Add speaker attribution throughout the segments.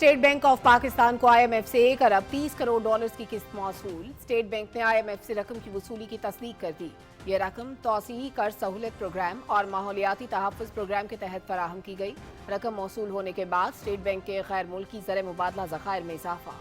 Speaker 1: State bank of Pakistan को IMF से 1 अरब 30 crore dollars की किस्त मौसूल। स्टेट बैंक ने IMF से रकम की वसूली की तस्दीक कर दी। ये रकम तौसीई कर्ज सहूलत प्रोग्राम और माहौलियाती तहफ़्फ़ुज़ प्रोग्राम के तहत फराहम की गई। रकम मौसूल होने के बाद स्टेट बैंक के गैर मुल्की ज़र मुबादला ज़खायर में इजाफा।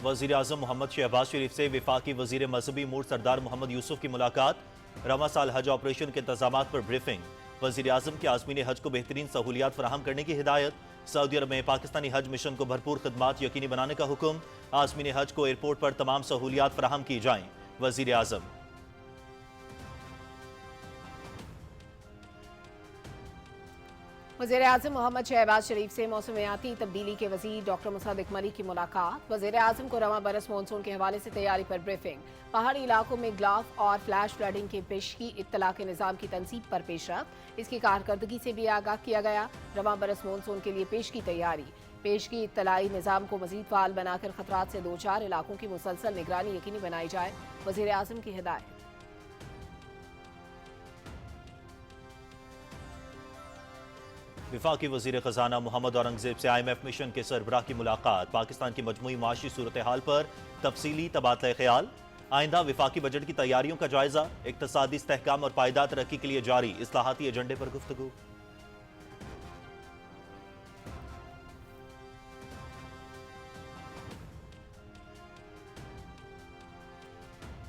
Speaker 2: वज़ीर आज़म मोहम्मद शहबाज शरीफ से वफाकी वज़ीर मज़हबी उमूर सरदार मोहम्मद यूसुफ की मुलाकात। रवां साल हज ऑपरेशन के इंतज़ामात पर ब्रीफिंग। वज़ीर आज़म के आज़मीन हज को बेहतरीन सहूलियात फराहम करने की हिदायत। सऊदी अरब में पाकिस्तानी हज मिशन को भरपूर खदमात यकीनी बनाने का हुक्म। आज़मीन हज को एयरपोर्ट पर तमाम सहूलियात फराहम की जाएं। वज़ीर आज़म
Speaker 1: वज़ीर आज़म मोहम्मद शहबाज शरीफ से मौसमियाती तब्दीली के वज़ीर डॉक्टर मुसद्दिक मरी की मुलाकात। वज़ीर आज़म को रवां बरस मानसून के हवाले से तैयारी पर ब्रीफिंग। पहाड़ी इलाकों में ग्लाफ और फ्लैश फ्लडिंग के पेशगी इत्तला के निज़ाम की तनसीब पर पेशरफ्त। इसकी कारकर्दगी से भी आगाह किया गया। रवां बरस मानसून के लिए पेशगी तैयारी। पेशगी इत्तलाई निज़ाम को मज़ीद फ़ाल बनाकर खतरात से 2-4 इलाकों की मुसलसल निगरानी यकीनी बनाई जाए। वज़ीर आज़म की हिदायत।
Speaker 2: वफाकी वज़ीर ख़ज़ाना मोहम्मद औरंगज़ेब से IMF मिशन के सरबराह की मुलाकात। पाकिस्तान की मजमूई माशी सूरत हाल पर तफसीली तबादला ख्याल। आइंदा वफाकी बजट की तैयारियों का जायजा। इक़्तिसादी इस्तेहकाम और पायदार तरक्की के लिए जारी इस्लाहाती एजेंडे पर गुफ्तगू।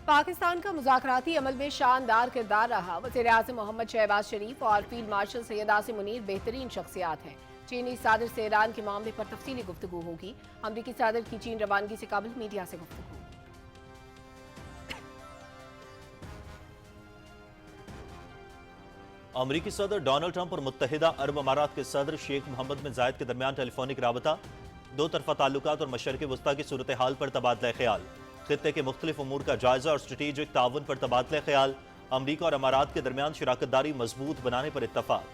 Speaker 1: पाकिस्तान का मुज़ाकराती अमल में शानदार किरदार रहा। वज़ीर आज़म मोहम्मद शहबाज शरीफ और फील्ड मार्शल सैयद आसिम मुनीर बेहतरीन शख्सियात हैं। चीनी सदर से ईरान के मामले पर तफसीली गुफ्तगू होगी। अमरीकी सदर की चीन रवानगी से काबिल मीडिया से गुफ्तगू।
Speaker 2: अमरीकी सदर डोनाल्ड ट्रंप और मुत्तहिदा अरब अमारात के सदर शेख मोहम्मद बिन जायद के दरमियान टेलीफोनिक राबता। दो तरफा ताल्लुकात और मशरक़ वस्ता की सूरत हाल पर तबादला ख्याल। खित्ते के मुख्तलिफ उमूर का जायजा और स्ट्रेटेजिक ताउन पर तबादला ख्याल। अमरीका और अमारात के दरमियान शराकतदारी मजबूत बनाने पर इत्तफाक।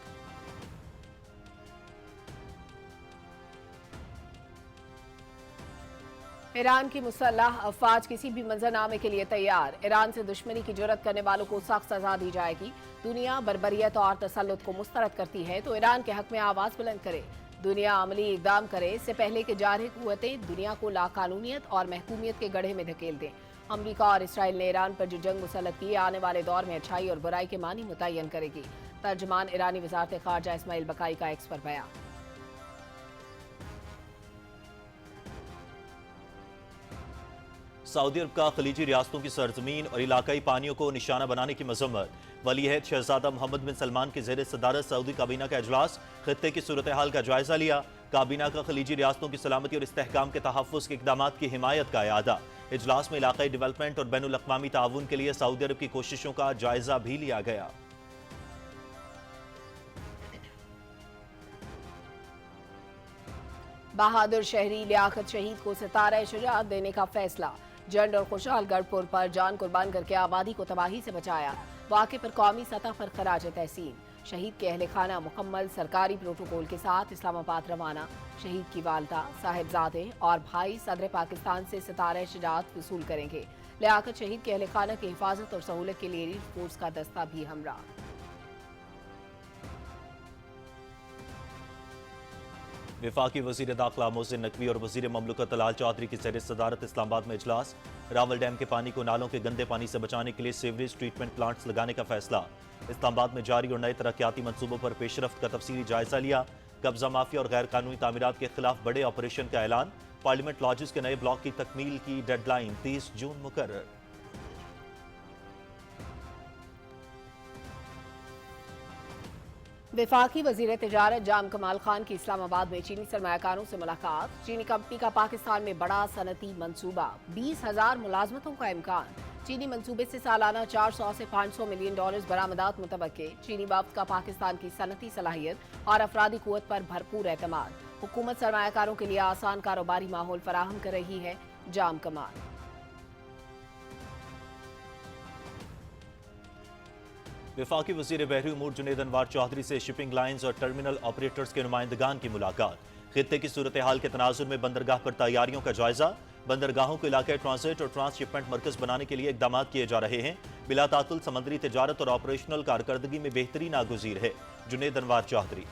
Speaker 1: ईरान की मुसल्लह अफवाज किसी भी मंजरनामे के लिए तैयार। ईरान से दुश्मनी की जुर्रत करने वालों को सख्त सजा दी जाएगी। दुनिया बर्बरियत और तसल्लुत को मुस्तरद करती है तो ईरान के हक में आवाज बुलंद करे। दुनिया अमली इकदाम करे इससे पहले कि जारह कुव्वतें दुनिया को लाकानूनियत और महकूमियत के गड्ढे में धकेल दें। अमरीका और इसराइल ने ईरान पर जो जंग मुसल्लत की आने वाले दौर में अच्छाई और बुराई के मानी मुतय्यन करेगी। तर्जमान ईरानी वज़ारत ख़ारजा इस्माइल बकाई का एक्स पर बयान।
Speaker 2: सऊदी अरब का खलीजी रियासतों की सरजमीन और इलाकाई पानियों को निशाना बनाने की मजम्मत। वलीअहद शहजादा मोहम्मद बिन सलमान के ज़ेर सदारत सऊदी काबीना का इजलास। खित्ते की सूरत हाल का जायजा लिया। काबीना का खलीजी रियासतों की सलामती और इस्तेहकाम के तहफ़्फ़ुज़ के इक़दामात की हिमायत का इआदा। इजलास में इलाकाई डेवलपमेंट और बैनुल अक़वामी ताउन के लिए सऊदी अरब की कोशिशों का जायजा भी लिया गया।
Speaker 1: बहादुर शहरी लियाकत शहीद को सितारा शुजाअत देने का फैसला। जंड और खुशहाल गढ़पुर पर जान कुर्बान करके आबादी को तबाही से बचाया। वाक़े पर कौमी सतह पर खराज तहसीन। शहीद के अहले खाना मुकम्मल सरकारी प्रोटोकॉल के साथ इस्लामाबाद रवाना। शहीद की वालदा, साहिबजादे और भाई सदर पाकिस्तान से सितारा शुजाअत वसूल करेंगे। लियाकत शहीद के अहले खाना की हिफाजत और सहूलत के लिए एयर फोर्स का दस्ता भी हमरा।
Speaker 2: वफाकी वज़ीर दाखिला मोहसिन नकवी और वज़ीर ममलकत लाल चौधरी की ज़ेर सदारत इस्लामाबाद में इजलास। रावल डैम के पानी को नालों के गंदे पानी से बचाने के लिए सीवरेज ट्रीटमेंट प्लांट्स लगाने का फैसला। इस्लामाबाद में जारी और नए तरक्याती मनसूबों पर पेशरफ्त का तफसीली जायजा लिया। कब्जा माफिया और गैर कानूनी तामीरात के खिलाफ बड़े ऑपरेशन का ऐलान। पार्लियामेंट लॉजेस के नए ब्लॉक की तकमील की डेडलाइन 30 जून मुकर्रर।
Speaker 1: वफाकी वज़ीर तिजारत जाम कमाल खान की इस्लामाबाद में चीनी सरमायाकारों से मुलाकात। चीनी कंपनी का पाकिस्तान में बड़ा सनती मंसूबा। 20,000 मुलाजमतों का इम्कान। चीनी मंसूबे से सालाना 400 से 500 मिलियन डॉलर्स बरामदात मुतवक्के। चीनी वफ्द का पाकिस्तान की सनती सलाहियत और अफरादी कुव्वत पर भरपूर एतमाद। हुकूमत सरमायाकारों के लिए आसान कारोबारी माहौल फराहम कर रही है। जाम कमाल।
Speaker 2: वफाकी वज़ीर बहरी उमूर जुनैद अनवार चौधरी से शिपिंग लाइन्स और टर्मिनल ऑपरेटर्स के नुमाइंदगान की मुलाकात। खित्ते की सूरत हाल के तनाजुर में बंदरगाह पर तैयारियों का जायजा। बंदरगाहों को इलाके ट्रांसिट और ट्रांसशिपमेंट मरकज बनाने के लिए इकदाम किए जा रहे हैं। बिला तातुल समंदरी तिजारत और ऑपरेशनल कारकर्दगी में बेहतरी नागुज़ीर है। जुनेद अनवार चौधरी।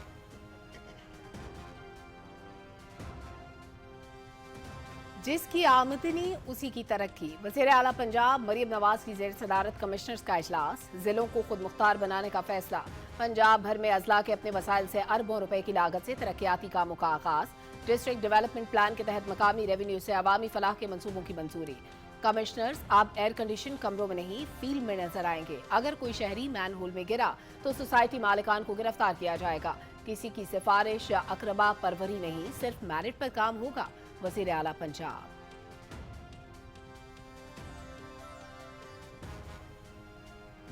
Speaker 1: जिसकी आमदनी उसी की तरक्की। वज़ीर आला पंजाब मरियम नवाज की ज़ेर सदारत कमिश्नर्स का इजलास। जिलों को खुद मुख्तार बनाने का फैसला। पंजाब भर में अजला के अपने वसाइल से अरबों रुपए की लागत से तरक्याती कामों का आगाज। डिस्ट्रिक्ट डेवलपमेंट प्लान के तहत मकामी रेवेन्यू से अवामी फलाह के मंसूबों की मंजूरी। कमिश्नर्स अब एयर कंडीशन कमरों में नहीं फील्ड में नजर आएंगे। अगर कोई शहरी मैन होल में गिरा तो सोसाइटी मालिकान को गिरफ्तार किया जाएगा। किसी की सिफारिश या अकरबा परवरी नहीं, सिर्फ मेरिट पर काम होगा। वज़ीर आला पंजाब।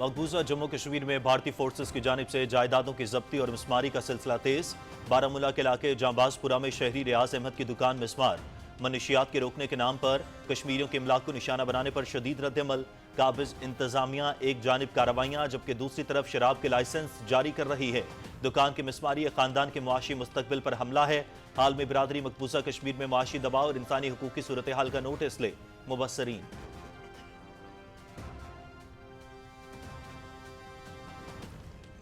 Speaker 2: मकबूजा जम्मू कश्मीर में भारतीय फोर्सेस की जानिब से जायदादों की जब्ती और मिसमारी का सिलसिला तेज। बारामूला के इलाके जांबाजपुरा में शहरी रियाज अहमद की दुकान मिसमार। मनशियात के रोकने के नाम पर कश्मीरियों के इमलाक को निशाना बनाने पर शदीद रद्दअमल। काबिज इंतजामिया एक जानिब कार्रवाइयां जबकि दूसरी तरफ शराब के लाइसेंस जारी कर रही है। दुकान के मिसमारी खानदान के मुआशी मुस्तकबिल पर हमला है। हाल में बिरादरी मकबूजा कश्मीर में मुआशी दबाव और इंसानी हुकूक की सूरत हाल का नोटिस ले मुबस्सरीन।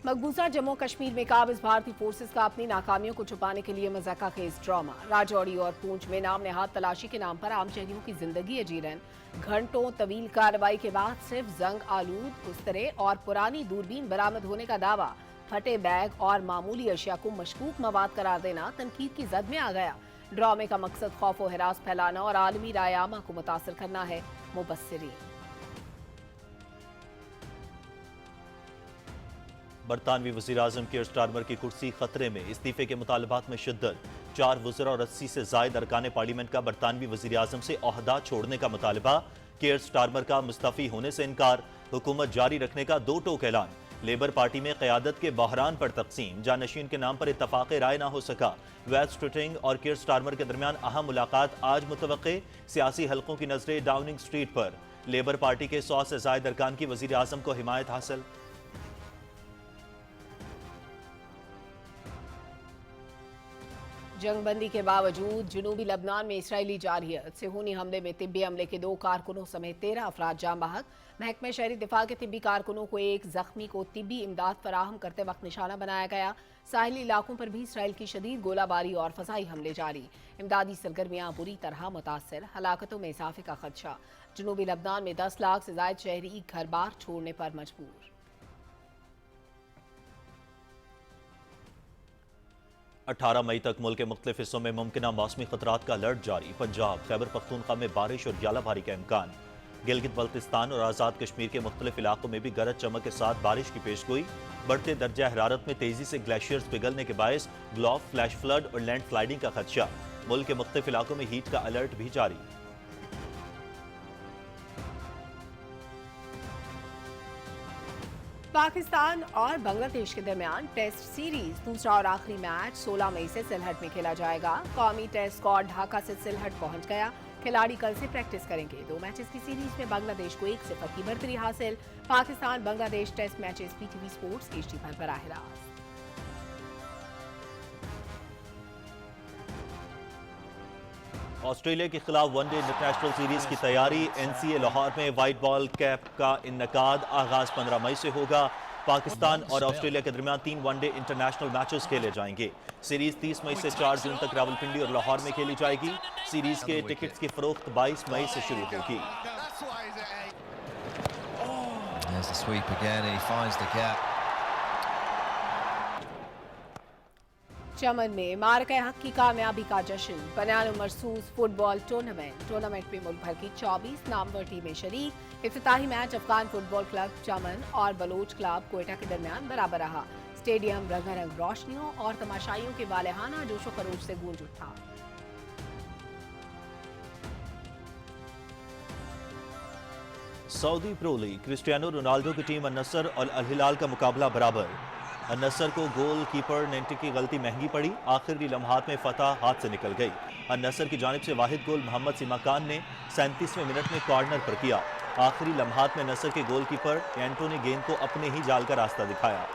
Speaker 1: मकबूजा जम्मू कश्मीर में काबिज भारतीय फोर्सेस का अपनी नाकामियों को छुपाने के लिए मजाका खेज ड्रामा। राजौरी और पूंछ में नाम नेहाद तलाशी के नाम पर आम शहरियों की जिंदगी अजीरन। घंटों तवील कार्रवाई के बाद सिर्फ जंग आलूद उस्तरे और पुरानी दूरबीन बरामद होने का दावा। फटे बैग और मामूली अशिया को मशकूक मवाद करार देना तनकीद की जद में आ गया। ड्रामे का मकसद खौफ और हिरास फैलाना और आलमी राय आमा को मुतासर करना है। मुबस्सिरीन।
Speaker 2: बरतानवी वज़ीर-ए-आज़म कीर स्टारमर की कुर्सी खतरे में। इस्तीफे के मुतालबात में शिद्दत। 4 वज़रा और 80 से जायद अरकान पार्लियामेंट का बरतानवी वज़ीर-ए-आज़म से ओहदा छोड़ने का मुतालबा। कीर स्टारमर का मुस्तफ़ी होने से इनकार। हुकूमत जारी रखने का 2 टोक ऐलान। लेबर पार्टी में क़यादत के बहरान पर तकसीम। जानशीन के नाम पर इत्तफ़ाक़ राय ना हो सका। वेस्ट स्ट्रिटिंग और कीर स्टारमर के दरमियान अहम मुलाकात आज मुतवक्के। सियासी हलकों की नजरें डाउनिंग स्ट्रीट पर। लेबर पार्टी के 100 से जायद अरकान की वज़ीर-ए-आज़म को हिमायत हासिल।
Speaker 1: जंगबंदी के बावजूद जनूबी लबनान में इसराइली जारहियत सेहूनी हमले में तिब्बी हमले के 2 कारकुनों समेत 13 अफराद जाम बहक। महकमे शहरी दिफा के तिब्बी कारकुनों को एक जख्मी को तिब्बी इमदाद फराहम करते वक्त निशाना बनाया गया। साहिली इलाकों पर भी इसराइल की शदीद गोलाबारी और फजाई हमले जारी। इमदादी सरगर्मियां बुरी तरह मुतासर। हलाकतों में इजाफे का खदशा। जनूबी लबनान में 10 लाख से जायद शहरी घर बार छोड़ने पर मजबूर।
Speaker 2: 18 मई तक मुल्क के मुख्तलिफ हिस्सों में मुमकिना मौसमी खतरात का अलर्ट जारी। पंजाब खैबर पख्तूनख्वा में बारिश और यालाबारी का इम्कान। गिलगित बल्तिस्तान और आज़ाद कश्मीर के मुख्तलिफ इलाकों में भी गरज चमक के साथ बारिश की पेशगोई। बढ़ते दर्जा हरारत में तेजी से ग्लेशियर्स पिघलने के बायस ग्लॉफ फ्लैश फ्लड और लैंड स्लाइडिंग का खदशा। मुल्क के मुख्तलिफ इलाकों में हीट का अलर्ट भी जारी।
Speaker 1: पाकिस्तान और बांग्लादेश के दरमियान टेस्ट सीरीज दूसरा और आखिरी मैच 16 मई से सिलहट में खेला जाएगा। कौमी टेस्ट स्क्वाड ढाका से सिलहट पहुंच गया। खिलाड़ी कल से प्रैक्टिस करेंगे। 2 मैचेस की सीरीज में बांग्लादेश को 1-0 की बढ़तरी हासिल। Pakistan Bangladesh test matches PTV sports HD पर बराह रास्त।
Speaker 2: ऑस्ट्रेलिया के खिलाफ वनडे इंटरनेशनल सीरीज की तैयारी। NCA लाहौर में व्हाइट बॉल कैप का इनकाद। आगाज 15 मई से होगा। पाकिस्तान और ऑस्ट्रेलिया के दरमियान 3 वनडे इंटरनेशनल मैचेस खेले जाएंगे। सीरीज 30 मई से 4 जून तक रावलपिंडी और लाहौर में खेली जाएगी। सीरीज के टिकट्स की फरोख्त 22 मई से शुरू होगी।
Speaker 1: चमन में मार्के हक की कामयाबी का जश्न। बयान मरसूस फुटबॉल टूर्नामेंट में मुल्क भर की 24 नामवर टीमें शरीक। इफ्तिताही मैच अफगान फुटबॉल क्लब चमन और बलोच क्लब कोयटा के दरमियान बराबर रहा। स्टेडियम रंगारंग रोशनियों और तमाशाइयों के वालेहाना जोशो खरोश से गूंज उठा।
Speaker 2: Saudi pro league Cristiano Ronaldo की टीम अल-नसर और अल-हिलाल का मुकाबला बराबर। अल-नसर को गोल कीपर नेंटी की गलती महंगी पड़ी। आखिरी लम्हात में फतह हाथ से निकल गई। अल-नसर की जानिब से वाहिद गोल मोहम्मद सिमाकान ने 37वें मिनट में कॉर्नर पर किया। आखिरी लम्हात में नसर के गोल कीपर एंटो ने गेंद को अपने ही जाल का रास्ता दिखाया।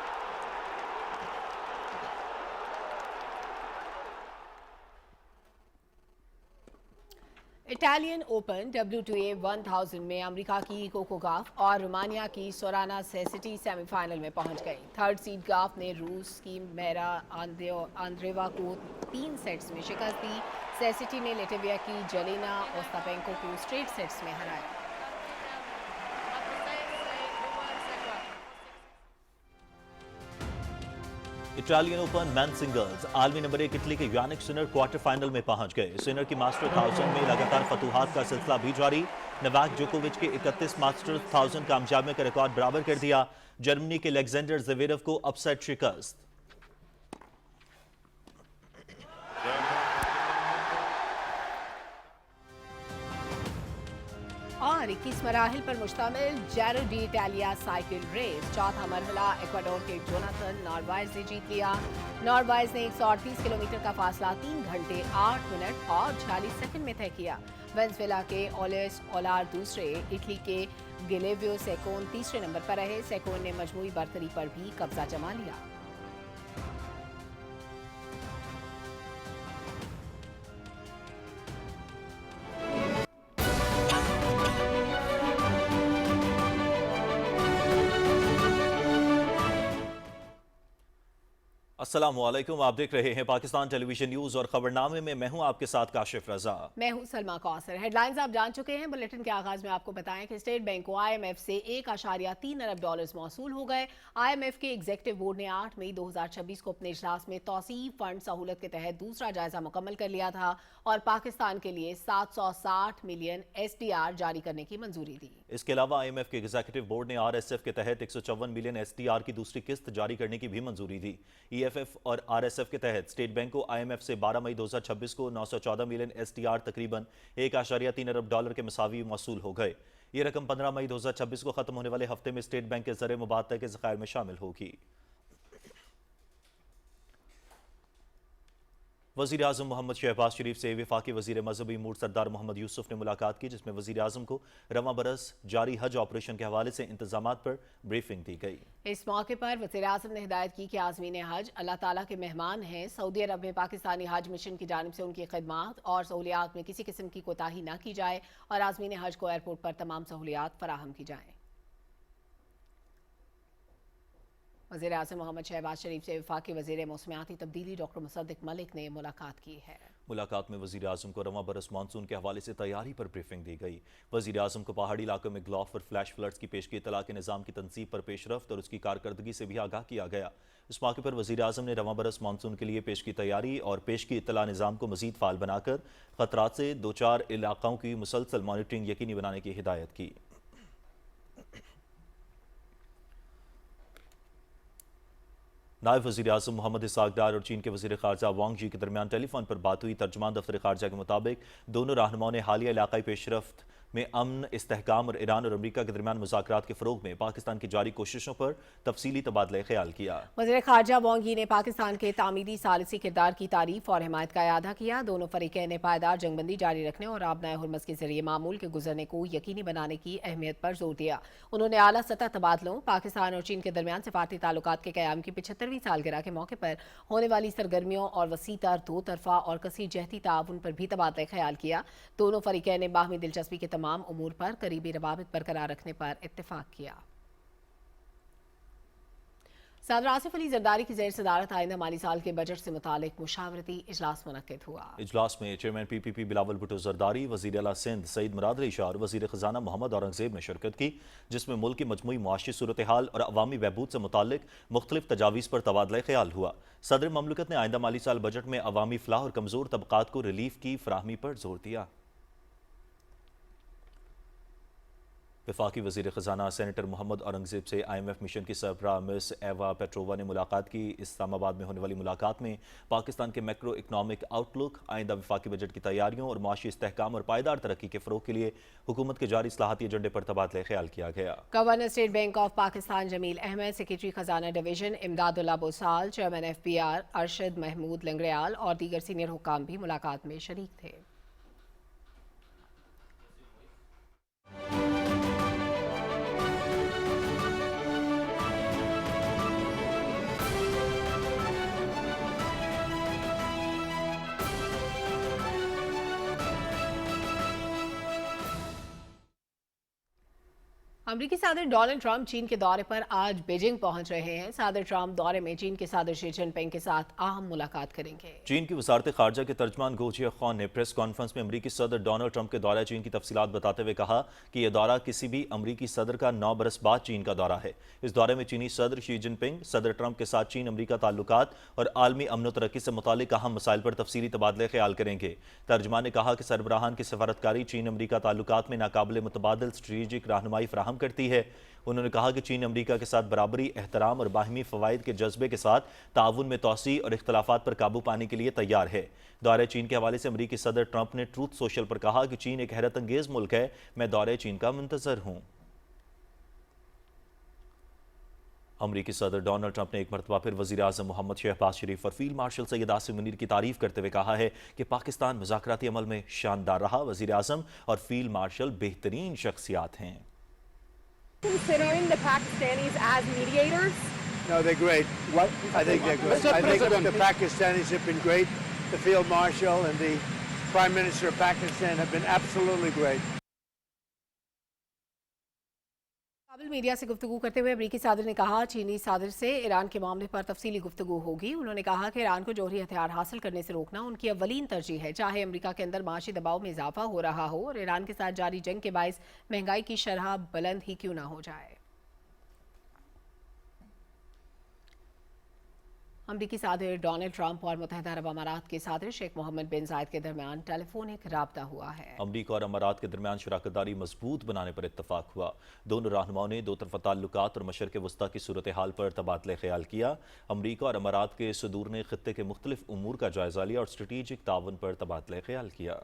Speaker 1: इटालियन ओपन WTA 1000 में अमेरिका की कोको गाफ और रोमानिया की सोराना सेसिटी सेमीफाइनल में पहुंच गई। थर्ड सीड गाफ ने रूस की मेरा आंद्रेवा को 3 सेट्स में शिकस्त दी। सेसिटी ने लेटविया की जेलेना ओस्तापेंको को स्ट्रेट सेट्स में हराया।
Speaker 2: इटालियन ओपन मैन सिंगल्स आलमी नंबर 1 इटली के यानिक सिनर क्वार्टर फाइनल में पहुंच गए। सिनर की मास्टर 1000 में लगातार फतूहात का सिलसिला भी जारी। नोवाक जोकोविच के 31 मास्टर 1000 कामयाबी का रिकॉर्ड बराबर कर दिया। जर्मनी के अलेक्जेंडर ज़वेरेव को अपसेट शिकस्त।
Speaker 1: और 21 मराहिल पर मुश्तमिल जैरो डी इटालिया साइकिल रेस चौथा मरहला इक्वाडोर के जोनाथन नॉर्वाइज ने जीत लिया। नॉर्वाइज ने 138 किलोमीटर का फासला 3 घंटे 8 मिनट और 46 सेकंड में तय किया। वेनेजुएला के ओलेस ओलार दूसरे, इटली के गिलेवियो सेकोन तीसरे नंबर पर रहे। सेकोन ने मजमूई बर्तरी पर भी कब्जा जमा लिया।
Speaker 2: अस्सलाम वालेकुम, आप देख रहे हैं पाकिस्तान टेलीविजन न्यूज और खबरनामे में मैं हूं आपके साथ काशिफ रजा।
Speaker 1: मैं हूं सलमा कौसर। हेडलाइंस आप जान चुके हैं। बुलेटिन के आगाज में आपको बताएं कि स्टेट बैंक को IMF से $1.3 अरब मौसूल हो गए। IMF के एग्जीक्यूटिव बोर्ड ने 8 मई 2026 को अपने इजलास में तौसीफ फंड सहूलत के तहत दूसरा जायजा मुकम्मल कर लिया था और पाकिस्तान के लिए 760 मिलियन SDR जारी करने की मंजूरी दी।
Speaker 2: इसके अलावा IMF के एग्जीक्यूटिव बोर्ड ने RSF के तहत 154 मिलियन SDR की दूसरी किस्त जारी करने की भी मंजूरी दी। EFF और RSF के तहत स्टेट बैंक को IMF से 12 मई 2026 को 914 मिलियन SDR तकरीबन $1.3 अरब के मसावी मौसूल हो गए। ये रकम 15 मई 2026 को खत्म होने वाले हफ्ते में स्टेट बैंक के ज़र मुबादला के ज़खायर में शामिल होगी। वज़ीर आज़म मोहम्मद शहबाज शरीफ से वफाकी वज़ीर मज़हबी अमूर सरदार मोहम्मद यूसुफ ने मुलाकात की, जिसमें वज़ीर आज़म को रवां बरस जारी हज ऑपरेशन के हवाले से इंतजामात पर ब्रीफिंग दी गई।
Speaker 1: इस मौके पर वज़ीर आज़म ने हिदायत की कि आज़मीन हज अल्लाह ताला के मेहमान हैं। सऊदी अरब में पाकिस्तानी हज मिशन की जानिब से उनकी खिदमात और सहूलियात में किसी किस्म की कोताही न की जाए और आज़मीन हज को एयरपोर्ट पर तमाम सहूलियात फराहम की जाएँ। वज़ीर आज़म मोहम्मद शहबाज शरीफ से वफाकी वज़ीर मौसमियाती तब्दीली डॉक्टर मुसद्दिक मलिक ने मुलाकात की है। मुलाकात में वज़ीर आज़म को रवां बरस मानसून के हवाले से तैयारी पर ब्रीफिंग दी गई। वज़ीर आज़म को पहाड़ी इलाकों में ग्लॉफ और फ्लैश फ्लड्स की पेशगी इतला के निज़ाम की तनसीब पर पेशरफ्त और उसकी कारकर्दगी से भी आगाह किया गया। इस मौके पर वज़ीर आज़म ने रवां बरस मानसून के लिए पेशगी तैयारी और पेशगी इतला निज़ाम को मज़ीद फ़ाल बनाकर ख़तरात से 2-4 इलाक़ों की मुसलसल मॉनिटरिंग यकीनी बनाने की हिदायत की। नायब वज़ीर आज़म मोहम्मद इसहाक़ डार और चीन के वज़ीर ख़ारजा वांग जी के दरमियान टेलीफोन पर बात हुई। तर्जुमान दफ्तर ख़ारजा के मुताबिक दोनों रहनुमाओं ने हालिया इलाक़ाई पेशरफ्त में अमन, इस्तेहकाम और ईरान और अमरीका के दरमियान मुज़ाकरात के फ़रोग़ में पाकिस्तान की जारी कोशिशों पर तफसीली तबादला ख्याल किया। वज़ीर ख़ारजा वांग यी ने पाकिस्तान के तामीरी सालिसी किरदार की तारीफ़ और हिमायत का इआदा किया। दोनों फ़रीक़ैन ने पायदार जंगबंदी जारी रखने और आबनाए हुर्मज़ के ज़रिए मामूल के गुजरने को यकीनी बनाने की अहमियत पर जोर दिया। उन्होंने आला सतह तबादलों, पाकिस्तान और चीन के दरमियान सिफारती ताल्लुकात के क़याम की 75वीं सालगिरह के मौके पर होने वाली सरगर्मियों और वसीतर दो तरफ़ा और कसीर जहती ताउन पर भी तबादला ख्याल किया। दोनों फ़रीक़ैन ने बाहमी दिलचस्पी के तमाम उमूर पर करीबी रवाबित बरकरार रखने पर इत्तेफाक किया। सदर आसिफ अली जरदारी की ज़ेर सदारत आइंदा माली साल के बजट से मुतालिक मुशावरती इजलास मुनक्किद हुआ। इजलास में चेयरमैन PPP बिलावल भुट्टो जरदारी, वज़ीर आला सिंध सईद मुराद अली शाह और वज़ीर ख़जाना मोहम्मद औरंगज़ेब ने शिरकत की, जिसमें मुल्क की मजमूई मुआशी सूरत हाल और अवामी बहबूद से मुतालिक मुख्तलिफ तजावीज़ पर तबादला ख्याल हुआ। सदर ममलकत ने आइंदा माली साल बजट में अवामी फलाह और कमज़ोर तबक़ात को रिलीफ की फराहमी पर जोर दिया। वफाकी वज़ीर ख़जाना सेनेटर मोहम्मद औरंगज़ेब से IMF मिशन की सरबराह मिस एवा पेट्रोवा ने मुलाकात की। इस्लामाबाद में होने वाली मुलाकात में पाकिस्तान के मैक्रो इकनॉमिक आउटलुक, आइंदा वफाकी बजट की तैयारियों और मुआशी इस्तेहकाम और पायदार तरक्की के फ़रोग़ के लिए हुकूमत के जारी इस्लाहाती एजेंडे पर तबादला ख्याल किया गया। Governor state bank of Pakistan Jameel Ahmed, secretary ख़जाना division Imdadullah Bosal, chairman FBR Arshad Mahmood Langrial और दीगर सीनियर हुक्काम भी मुलाकात में शरीक थे। अमरीकी सदर डोनाल्ड ट्रंप चीन के दौरे पर आज बीजिंग पहुंच रहे हैं। सदर ट्रंप दौरे में चीन के सदर शी जिनपिंग के साथ अहम मुलाकात करेंगे।
Speaker 2: चीन की वजारत खारजा के तर्जमान गो जियाखान ने प्रेस कॉन्फ्रेंस में अमरीकी सदर डोनाल्ड ट्रंप के दौरा चीन की तफसीलात बताते हुए कहा कि यह दौरा किसी भी अमरीकी सदर का 9 बरस बाद चीन का दौरा है। इस दौरे में चीनी सदर शी जिनपिंग सदर ट्रंप के साथ चीन अमरीका ताल्लुकात और आलमी अमन व तरक्की से मुतालिक अहम मसाइल पर तफसीली तबादले ख्याल करेंगे। तर्जमान ने कहा कि सरबराहान की सफारतकारी चीन अमरीका ताल्लुकात में नाकाबिल मुतबादिल स्ट्रेटेजिक रहनुमाई फराहम करती है। उन्होंने कहा कि चीन अमरीका के साथ बराबरी, एहतराम और बाहमी फ़वाइद के जज्बे के साथ ताउन में तोसी और इख्तलाफात पर काबू पाने के लिए तैयार है। दौरे चीन के हवाले से अमरीकी सदर ट्रंप ने ट्रूथ सोशल पर कहा कि चीन एक हैरत अंगेज मुल्क है, मैं दौरे चीन का मुंतजर हूँ। अमरीकी सदर डोनाल्ड ट्रंप ने एक मरतबा फिर वज़ीर आज़म मोहम्मद शहबाज शरीफ और फील्ड मार्शल सैयद आसिम मुनीर की तारीफ करते हुए कहा है कि पाकिस्तान मुज़ाकराती अमल में शानदार रहा। वज़ीर आज़म और फील्ड मार्शल बेहतरीन शख्सियात हैं।
Speaker 3: Considering the Pakistanis as mediators?
Speaker 4: No, they're great. I think they're great. I think the Pakistanis have been great. The Field Marshal and the Prime Minister of Pakistan have been absolutely great.
Speaker 1: काबिल media से गुफ्तगू करते हुए अमरीकी सदर ने कहा चीनी सदर से ईरान के मामले पर तफसीली गुफ्तगू होगी। उन्होंने कहा कि ईरान को जौहरी हथियार हासिल करने से रोकना उनकी अव्वलीन तरजीह है, चाहे अमरीका के अंदर माशी दबाव में इजाफा हो रहा हो और ईरान के साथ जारी जंग के बायस महंगाई की शरह बुलंद ही क्यों ना हो जाए। अमरीकी सदर डोनाल्ड ट्रंप और मुत्तहिदा अरब अमारात के सदर शेख मोहम्मद बिन जायद के दरमियान टेलीफोनिक राब्ता हुआ है।
Speaker 2: अमरीका और अमारात के दरमियान शराकतदारी मजबूत बनाने पर इत्तफाक हुआ। दोनों रहनुमाओं ने दो तरफ़ा ताल्लुकात और मशरक़ वस्ता की सूरत हाल पर तबादले ख्याल किया। अमरीका और अमारात के सदूर ने खित्ते के मुख्तलिफ उमूर का जायजा लिया और स्ट्रेटेजिक ताउन पर तबादले ख्याल किया।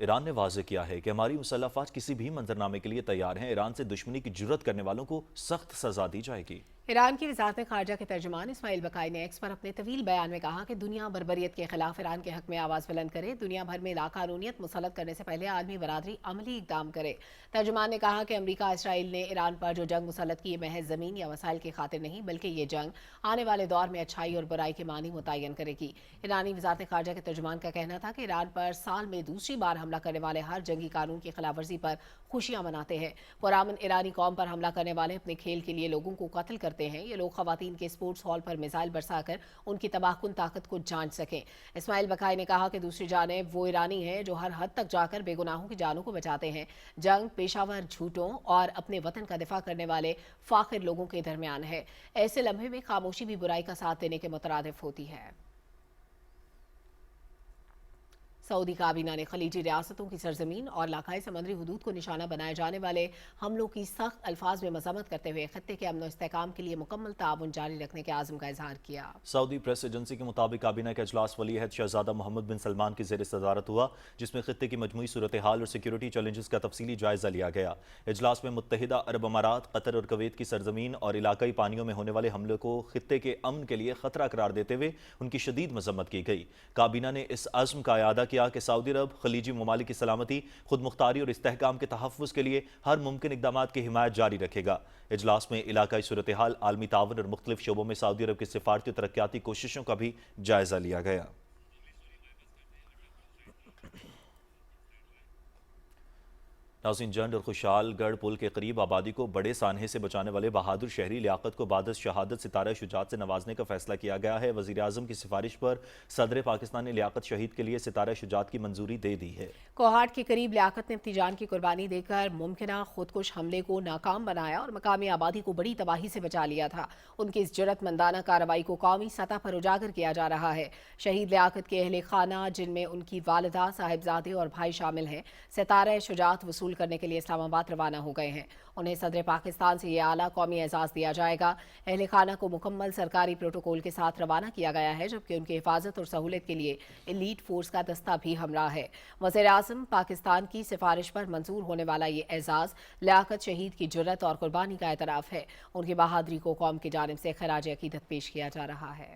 Speaker 2: ईरान ने वाज़ेह किया है कि हमारी मुसल्लह अफ़वाज किसी भी मंजरनामे के लिए तैयार हैं। ईरान से दुश्मनी की जुर्रत करने वालों को सख्त सजा दी जाएगी।
Speaker 1: ईरान की वज़ारत खारजा के तर्जुमान इस्माइल बकाई ने एक्स पर अपने तवील बयान में कहा कि दुनिया बर्बरियत के खिलाफ ईरान के हक में आवाज़ बुलंद करे, दुनिया भर में लाकानूनियत मुसल्लत करने से पहले आलमी बरादरी अमली इक़दाम करे। तर्जुमान ने कहा कि अमरीका इसराइल ने ईरान पर जो जंग मुसल्लत की, ये महज ज़मीन या वसाइल की खातिर नहीं बल्कि ये जंग आने वाले दौर में अच्छाई और बुराई के मानी मुतय्यन करेगी। ईरानी वज़ारत खारजा के तर्जुमान का कहना था कि ईरान पर साल में दूसरी बार हमला करने वाले हर जंगी कानून की खिलाफ वर्जी पर खुशियां मनाते हैं। पुरामन ईरानी कौम पर हमला करने वाले अपने खेल के लिए लोगों को कत्ल करते हैं। ये लोग खवातीन के स्पोर्ट्स हॉल पर मिसाइल बरसाकर उनकी तबाहकुन ताकत को जांच सकें। इस्माइल बकाई ने कहा कि दूसरी जानिब वो ईरानी हैं जो हर हद तक जाकर बेगुनाहों की जानों को बचाते हैं। जंग पेशावर झूठों और अपने वतन का दिफा करने वाले फाखिर लोगों के दरमियान है। ऐसे लम्हे में खामोशी भी बुराई का साथ देने के मुतरादिफ होती है। सऊदी काबीना ने खलीजी रियासतों की सरजमीन और इलाकाई समुद्री हदूद को निशाना बनाए जाने वाले हमलों की सख्त अल्फाज में मजम्मत करते हुए खत्ते के अमन इस्तेहकाम के लिए मुकम्मल ताउन जारी रखने के आज़म का इजहार किया।
Speaker 2: सऊदी प्रेस एजेंसी के मुताबिक काबीना का इजलास वली अहद शहजादा मोहम्मद बिन सलमान की ज़ेर सदारत हुआ, जिसमें खत्ते की मजमूई सूरत हाल और सिक्योरिटी चैलेंजेस का तफसीली जायजा लिया गया। इजलास में मुत्तहिदा अरब अमारात, कतर और कुवैत की सरजमीन और इलाकाई पानियों में होने वाले हमले को खत्ते के अमन के लिए खतरा करार देते हुए उनकी शदीद मजम्मत की गई। काबीना ने इस अज़्म का अयादा किया कि सऊदी अरब खलीजी ममालिक की सलामती, खुद मुख्तारी और इस्तेहकाम के तहफ़्फ़ुज़ के लिए हर मुमकिन इक़दामात की हिमायत जारी रखेगा। इजलास में इलाकाई सूरत हाल, आलमी ताउन और मुख्तलिफ शोबों में सऊदी अरब की सिफारती और तरक्याती कोशिशों का भी जायजा लिया गया। नाज़रीन, जंड और खुशहालगढ़ पुल के करीब आबादी को बड़े सानहे से बचाने वाले बहादुर शहरी लियाकत को बाद शहादत सितारा शुजात से नवाजने का फैसला किया गया है। वज़ीर आज़म की सिफारिश पर सदर पाकिस्तान ने लियाकत शहीद के लिए सितारा शुजात की मंजूरी दे दी है।
Speaker 1: कोहाट के करीब लियाकत ने अपनी जान की कुर्बानी देकर मुमकिना खुदकुश हमले को नाकाम बनाया और मकामी आबादी को बड़ी तबाही से बचा लिया था। उनकी इस जुर्रतमंदाना कार्रवाई को कौमी सतह पर उजागर किया जा रहा है। शहीद लियाकत के अहले खाना, जिनमें उनकी वालिदा, साहिबजादे और भाई शामिल हैं, सितारा शुजात वसूल करने के लिए इस्लामाबाद रवाना हो गए हैं। उन्हें सदर पाकिस्तान से ये आला कौमी एजाज दिया जाएगा। अहले खाना को मुकम्मल सरकारी प्रोटोकॉल के साथ रवाना किया गया है, जबकि उनकी हिफाजत और सहूलत के लिए एलीट फोर्स का दस्ता भी हमरा है। वज़ीर आज़म पाकिस्तान की सिफारिश पर मंजूर होने वाला ये एजाज लियाकत शहीद की जुर्रत और कुर्बानी का एतराफ़ है। उनकी बहादुरी को कौम की जानिब से खराज अकीदत पेश किया जा रहा है।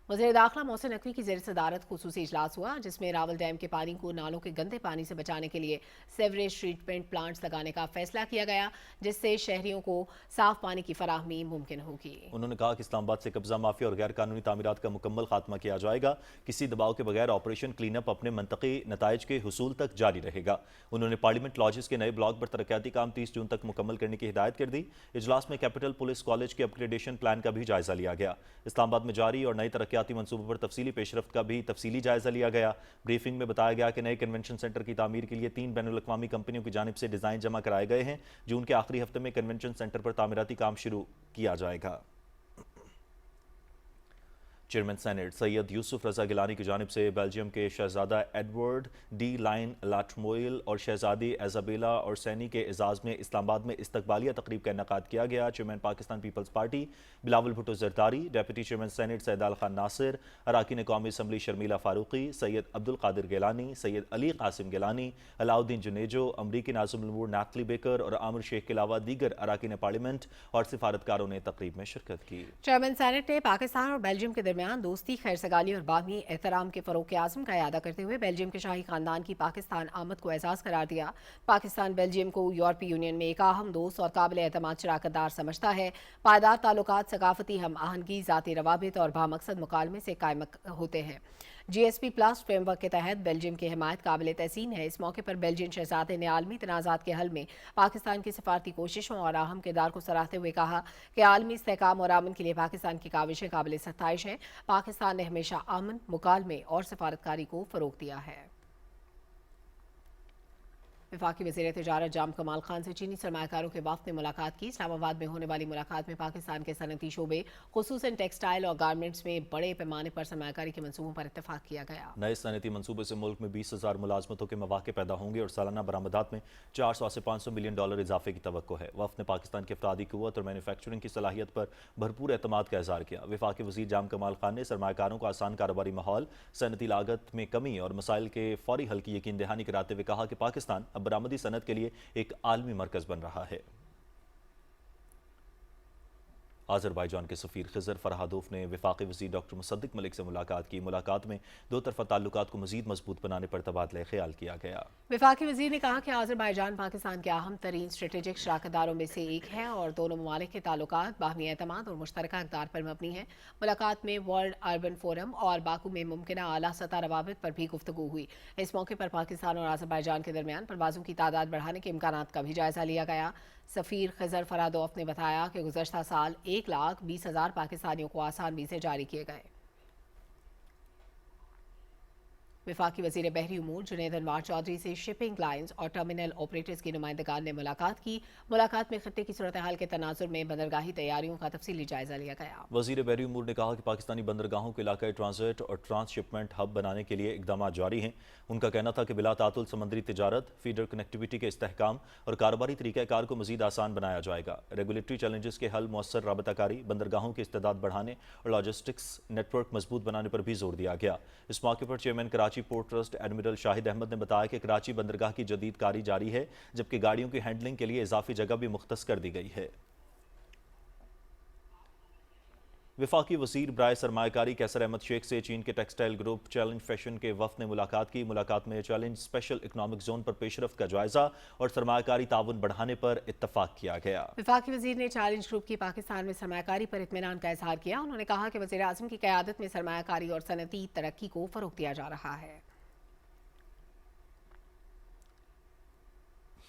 Speaker 1: वज़ीर दाखिला मोहसिन नकवी की ज़ेर सदारत खुसूसी इजलास हुआ, जिसमें रावल डैम के पानी को नालों के गंदे पानी से बचाने के लिए सीवरेज ट्रीटमेंट प्लांट्स लगाने का फैसला किया गया, जिससे शहरियों को साफ पानी की फराहमी मुमकिन होगी।
Speaker 2: उन्होंने कहा कि इस्लामाबाद से कब्जा माफिया और गैर कानूनी तामीरात का मुकम्मल खात्मा किया जाएगा। किसी दबाव के बगैर ऑपरेशन क्लीनअप अपने मंतकी नताइज के हुसूल तक जारी रहेगा। उन्होंने पार्लियामेंट लॉजेस के नए ब्लॉक पर तरक्याती काम 30 जून तक मुकम्मल करने की हिदायत कर दी। इजलास में कैपिटल पुलिस कॉलेज के अपग्रेडेशन प्लान का भी जायजा लिया गया। इस्लामाबाद में जारी और नए तरक्याती मंसूबों पर तफसीली पेशरफ्त का भी तफसीली जायजा लिया गया। ब्रीफिंग में बताया गया कि नए कन्वेंशन सेंटर की तामीर के लिए 3 बैनुल-अक़वामी कंपनियों की जानिब से डिज़ाइन जमा कराए गए हैं। जून के आखिरी हफ्ते में कन्वेंशन सेंटर पर तामीराती काम शुरू किया जाएगा। चेयरमैन सेनेट सैयद यूसुफ रजा गिलानी की जानिब से बेल्जियम के शहजादा एडवर्ड डी लाइन लाटमोइल और शहजादी एजाबेला और सैनी के एजाज़ में इस्लामाबाद में इस्तकबालिया तकरीब का इनेकाद किया गया। Chairman Pakistan Peoples Party Bilawal Bhutto Zardari, deputy chairman senate Syed Khan Nasir, अराकीन कौमी असम्बली शर्मिला फारूकी, सैयद अब्दुल कादिर गिलानी, सैयद अली कासिम गिलानी, अलाउद्दीन जुनेजो, अमरीकी नाज़िम उल-उमूर नैथली बेकर और आमिर शेख के अलावा दीगर अराकीन पार्लियामेंट और सिफारतकारों ने तकरीब में शिरकत की।
Speaker 1: चेयरमैन सेनेट ने पाकिस्तान और बेल्जियम के दरमियान दोस्ती, खैरसगाली और बाहमी एहतराम के फरोग के आज़म का इयादा करते हुए बेल्जियम के शाही खानदान की पाकिस्तान आमद को एजाज़ करार दिया। पाकिस्तान बेल्जियम को यूरोपीय यूनियन में एक अहम दोस्त और काबिल एतमाद शराकतदार समझता है। पायदार ताल्लुकात सकाफती हम आहंगी, ज़ाती रवाबित और बामकसद मुकालमे से कायम होते हैं। GSP प्लस फ्रेमवर्क के तहत बेल्जियम की हिमायत काबिल तहसीन है। इस मौके पर बेल्जियन शहजादे ने आलमी तनाज़ात के हल में पाकिस्तान की सफारती कोशिशों और अहम किरदार को सराहते हुए कहा कि आलमी इस्तेहकाम और अमन के लिए पाकिस्तान की काविशें काबिल सत्ताइश हैं। पाकिस्तान ने हमेशा अमन, मुकालमे और सफारतकारी को फ़रोग़ दिया है। वफाकी वज़ीर तिजारत जाम कमाल खान से चीनी सरमायाकारों के वफ़द ने मुलाकात की। इस्लामाबाद में होने वाली मुलाकात में पाकिस्तान के सनती शोबे खुसूसन टेक्सटाइल और गारमेंट्स में बड़े पैमाने पर सरमायाकारी के मनसूबों पर इत्तफाक किया गया।
Speaker 2: नए सनती मनसूबे से मुल्क में 20,000 मुलाजमतों के मौके पैदा होंगे और सालाना बरामदात में 400 से 500 मिलियन डॉलर इजाफे की तवक्को है। वफ़द ने पाकिस्तान की अफरादी क़ुव्वत और मैन्युफैक्चरिंग की सलाहियत पर भरपूर एतमाद का इज़हार किया। वफाकी वज़ीर जाम कमाल खान ने सरमायाकारों को आसान कारोबारी माहौल, सनती लागत में कमी और मसाइल के फौरी हल की यकीन दहानी कराते हुए कहा कि पाकिस्तान अब बरामदी सनत के लिए एक आलमी मरकज बन रहा है। आज़रबाईजान के सफ़ीर खिज़र फरहादोफ ने वफाकी वज़ीर डॉक्टर मुसद्दिक मलिक से मुलाकात की। मुलाकात में दो तरफ़ा ताल्लुकात को मज़ीद मजबूत बनाने पर तबादला ख्याल किया गया।
Speaker 1: वफाकी वज़ीर ने कहा कि आज़रबाईजान पाकिस्तान के अहम तरीन स्ट्रेटेजिक शराकतदारों में से एक है और दोनों ममालिक के ताल्लुकात बाहमी एतमाद और मुश्तरका इक़दार पर मबनी है। मुलाकात में वर्ल्ड अर्बन फोरम और बाकू में मुमकिना आला सतह रवाबित पर भी गुफ्तगू हुई। इस मौके पर पाकिस्तान और आज़रबाईजान के दरमियान परवाज़ों की तादाद बढ़ाने के इम्कानात का भी जायजा लिया गया। सफ़ीर खिज़र फरहादोफ ने बताया कि गुज़श्ता साल 1,20,000 पाकिस्तानियों को आसान वीज़े जारी किए गए। वफाकी वज़ीर बहरी उमूर जुनैद अनवार चौधरी से शिपिंग लाइन्स और टर्मिनल ऑपरेटर्स की नुमाइंदगान ने मुलाकात की। मुलाकात में खत्ते की सूरत हाल के तनाजुर में बंदरगाही तैयारियों का तफसीली जायजा लिया गया।
Speaker 2: वज़ीर बहरी उमूर ने कहा कि पाकिस्तानी बंदरगाहों को इलाकाई ट्रांजिट और ट्रांसशिपमेंट हब बनाने के लिए इकदाम जारी हैं। उनका कहना था कि बिला तातुल समंदरी तिजारत, फीडर कनेक्टिविटी के इस्तेहकाम और कारोबारी तरीक़ाकार को मज़ीद आसान बनाया जाएगा। रेगुलेटरी चैलेंजेस के हल, मौसर राबताकारी, बंदरगाहों की इस्तेदाद बढ़ाने और लॉजिस्टिक्स नेटवर्क मजबूत बनाने पर भी जोर दिया गया। इस मौके पर chairman Karachi port trust admiral Shahid Ahmed ने बताया कि कराची बंदरगाह की जदीद कारी जारी है, जबकि गाड़ियों की हैंडलिंग के लिए इजाफी जगह भी मुख्तस कर दी गई है। वफाकी वज़ीर बराए सरमायाकारी कैसर अहमद शेख से चीन के टेक्सटाइल ग्रुप चैलेंज फैशन के वफ़द ने मुलाकात की। मुलाकात में चैलेंज स्पेशल इकनॉमिक जोन पर पेशरफ्त का जायजा और सरमायाकारी ताउन बढ़ाने पर इत्तफाक किया गया।
Speaker 1: वफाकी वज़ीर ने चैलेंज ग्रुप की पाकिस्तान में सरमायाकारी पर इत्मीनान का इजहार किया। उन्होंने कहा कि वज़ीर आज़म की क़यादत में सरमायाकारी और सनती तरक्की को फ़रोग़ दिया जा रहा है।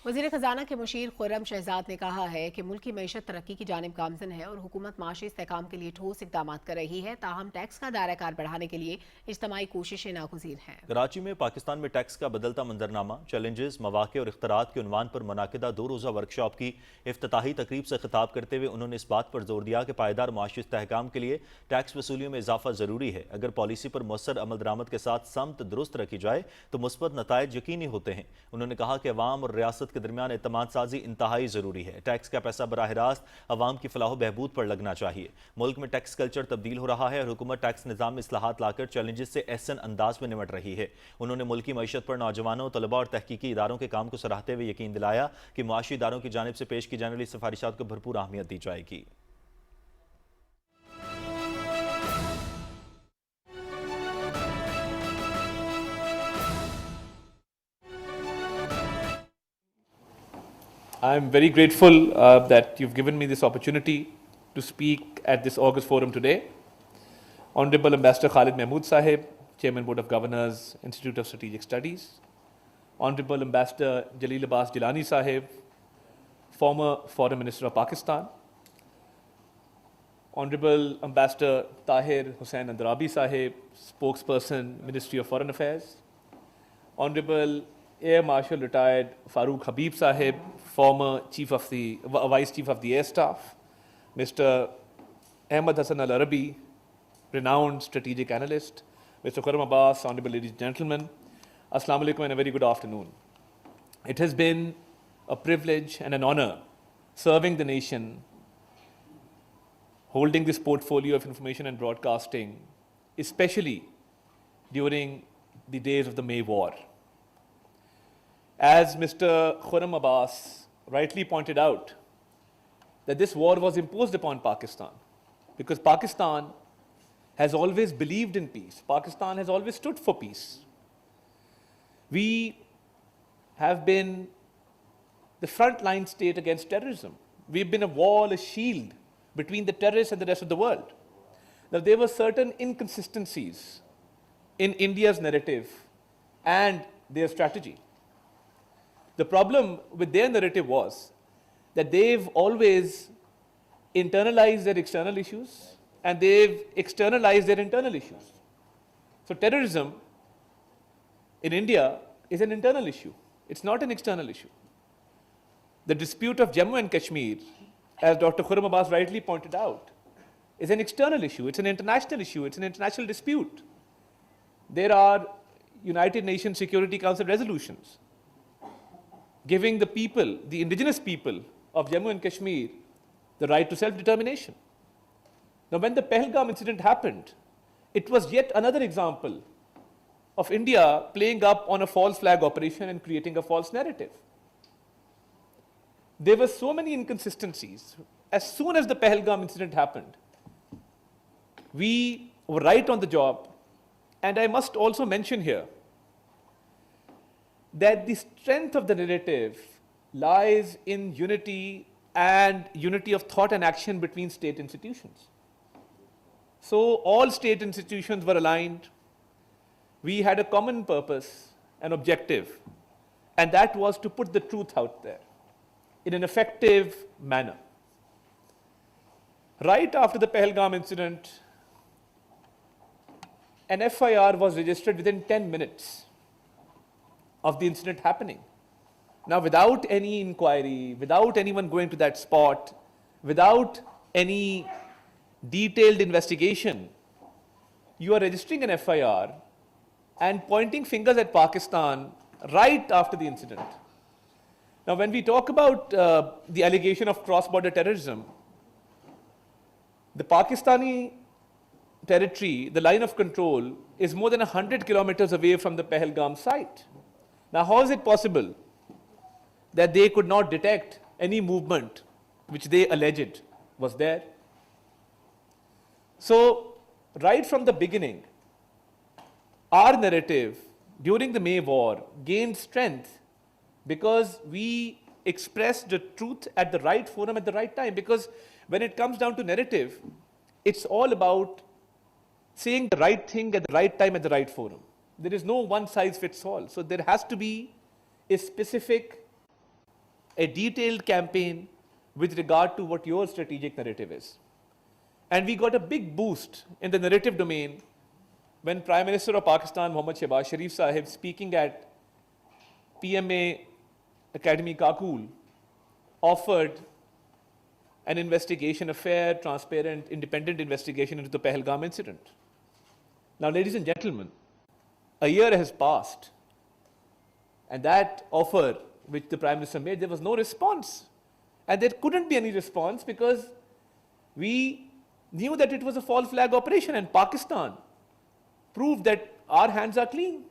Speaker 1: वज़ीर ख़जाना के मुशीर खुर्रम शहजाद ने कहा है कि मुल्क की मईशत तरक्की की जानिब गामज़न है और हुकूमत माशी इस्तेहकाम के लिए ठोस इक़दाम कर रही है। ताहम टैक्स का दायरा कार बढ़ाने के लिए इज्तमाई कोशिशें नागुज़ीर हैं।
Speaker 2: कराची में पाकिस्तान में टैक्स का बदलता मंजरनामा, चैलेंजेस, मौक़े और इख्तरात के उन्वान पर मुनाकिदा 2 रोज़ा वर्कशॉप की इफ्तिताही तकरीब से खिताब करते हुए उन्होंने इस बात पर जोर दिया कि पायदार माशी इस्तेहकाम के लिए टैक्स वसूलियों में इजाफा ज़रूरी है। अगर पॉलिसी पर मौसर अमल दरामद के साथ समत दुरुस्त रखी जाए तो मुस्बत नताइज यकीनी होते हैं। उन्होंने कहा कि अवाम और रियासत के दरमियान एतमाद साजी इंतहाई ज़रूरी है। टैक्स का पैसा बराह रास्त अवाम की फलाह बहबूद पर लगना चाहिए। मुल्क में टैक्स कल्चर तब्दील हो रहा है और हुकूमत टैक्स निज़ाम में इस्लाहात लाकर चैलेंजेस से एहसन अंदाज में निमट रही है। उन्होंने मुल्क की मईशत पर नौजवानों, तलबा और तहकीकी इदारों के काम को सराहते हुए यकीन दिलाया कि मुआशी इदारों की जानिब से पेश की जाने वाली सिफारिशात को भरपूर अहमियत दी जाएगी।
Speaker 5: I'm very grateful that you've given me this opportunity to speak at this August forum today. Honorable Ambassador Khalid Mahmood Sahib, Chairman Board of Governors, Institute of Strategic Studies. Honorable Ambassador Jalil Abbas Jilani Sahib, former Foreign Minister of Pakistan. Honorable Ambassador Tahir Hussain Andrabi Sahib, spokesperson, Ministry of Foreign Affairs. Honorable Air Marshal retired Farooq Habib Sahib, former Vice Chief of the Air Staff. Mr. Ahmad Hassan Al-Arabi, renowned strategic analyst. Mr. Khurram Abbas, honorable ladies and gentlemen, Assalamu alaikum and a very good afternoon. It has been a privilege and an honor serving the nation, holding this portfolio of information and broadcasting, especially during the days of the May War. As Mr. Khurram Abbas rightly pointed out, that this war was imposed upon Pakistan because Pakistan has always believed in peace. Pakistan has always stood for peace. We have been the frontline state against terrorism. We've been a wall, a shield between the terrorists and the rest of the world. Now, there were certain inconsistencies in India's narrative and their strategy. The problem with their narrative was that they've always internalized their external issues and they've externalized their internal issues. So terrorism in India is an internal issue. It's not an external issue. The dispute of Jammu and Kashmir, as Dr. Khurram Abbas rightly pointed out, is an external issue. It's an international issue. It's an international dispute. There are United Nations Security Council resolutions giving the people, the indigenous people of Jammu and Kashmir, the right to self-determination. Now, when the Pahalgam incident happened, it was yet another example of India playing up on a false flag operation and creating a false narrative. There were so many inconsistencies. As soon as the Pahalgam incident happened, we were right on the job. And I must also mention here that the strength of the narrative lies in unity and unity of thought and action between state institutions. So all state institutions were aligned. We had a common purpose, an objective, and that was to put the truth out there in an effective manner. Right after the Pahalgam incident, an FIR was registered within 10 minutes of the incident happening. Now, without any inquiry, without anyone going to that spot, without any detailed investigation, you are registering an FIR and pointing fingers at Pakistan right after the incident. Now, when we talk about the allegation of cross-border terrorism, the Pakistani territory, the line of control, is more than 100 kilometers away from the Pahalgam site. Now, how is it possible that they could not detect any movement which they alleged was there? So, right from the beginning, our narrative during the May War gained strength because we expressed the truth at the right forum at the right time. Because when it comes down to narrative, it's all about saying the right thing at the right time at the right forum. There is no one size fits all. So there has to be a specific, a detailed campaign with regard to what your strategic narrative is. And we got a big boost in the narrative domain when Prime Minister of Pakistan, Muhammad Shehbaz Sharif Sahib, speaking at PMA Academy Kakul, offered an investigation, a fair, transparent, independent investigation into the Pahalgam incident. Now, ladies and gentlemen, a year has passed, and that offer which the Prime Minister made, there was no response. And there couldn't be any response because we knew that it was a false flag operation, and Pakistan proved that our hands are clean.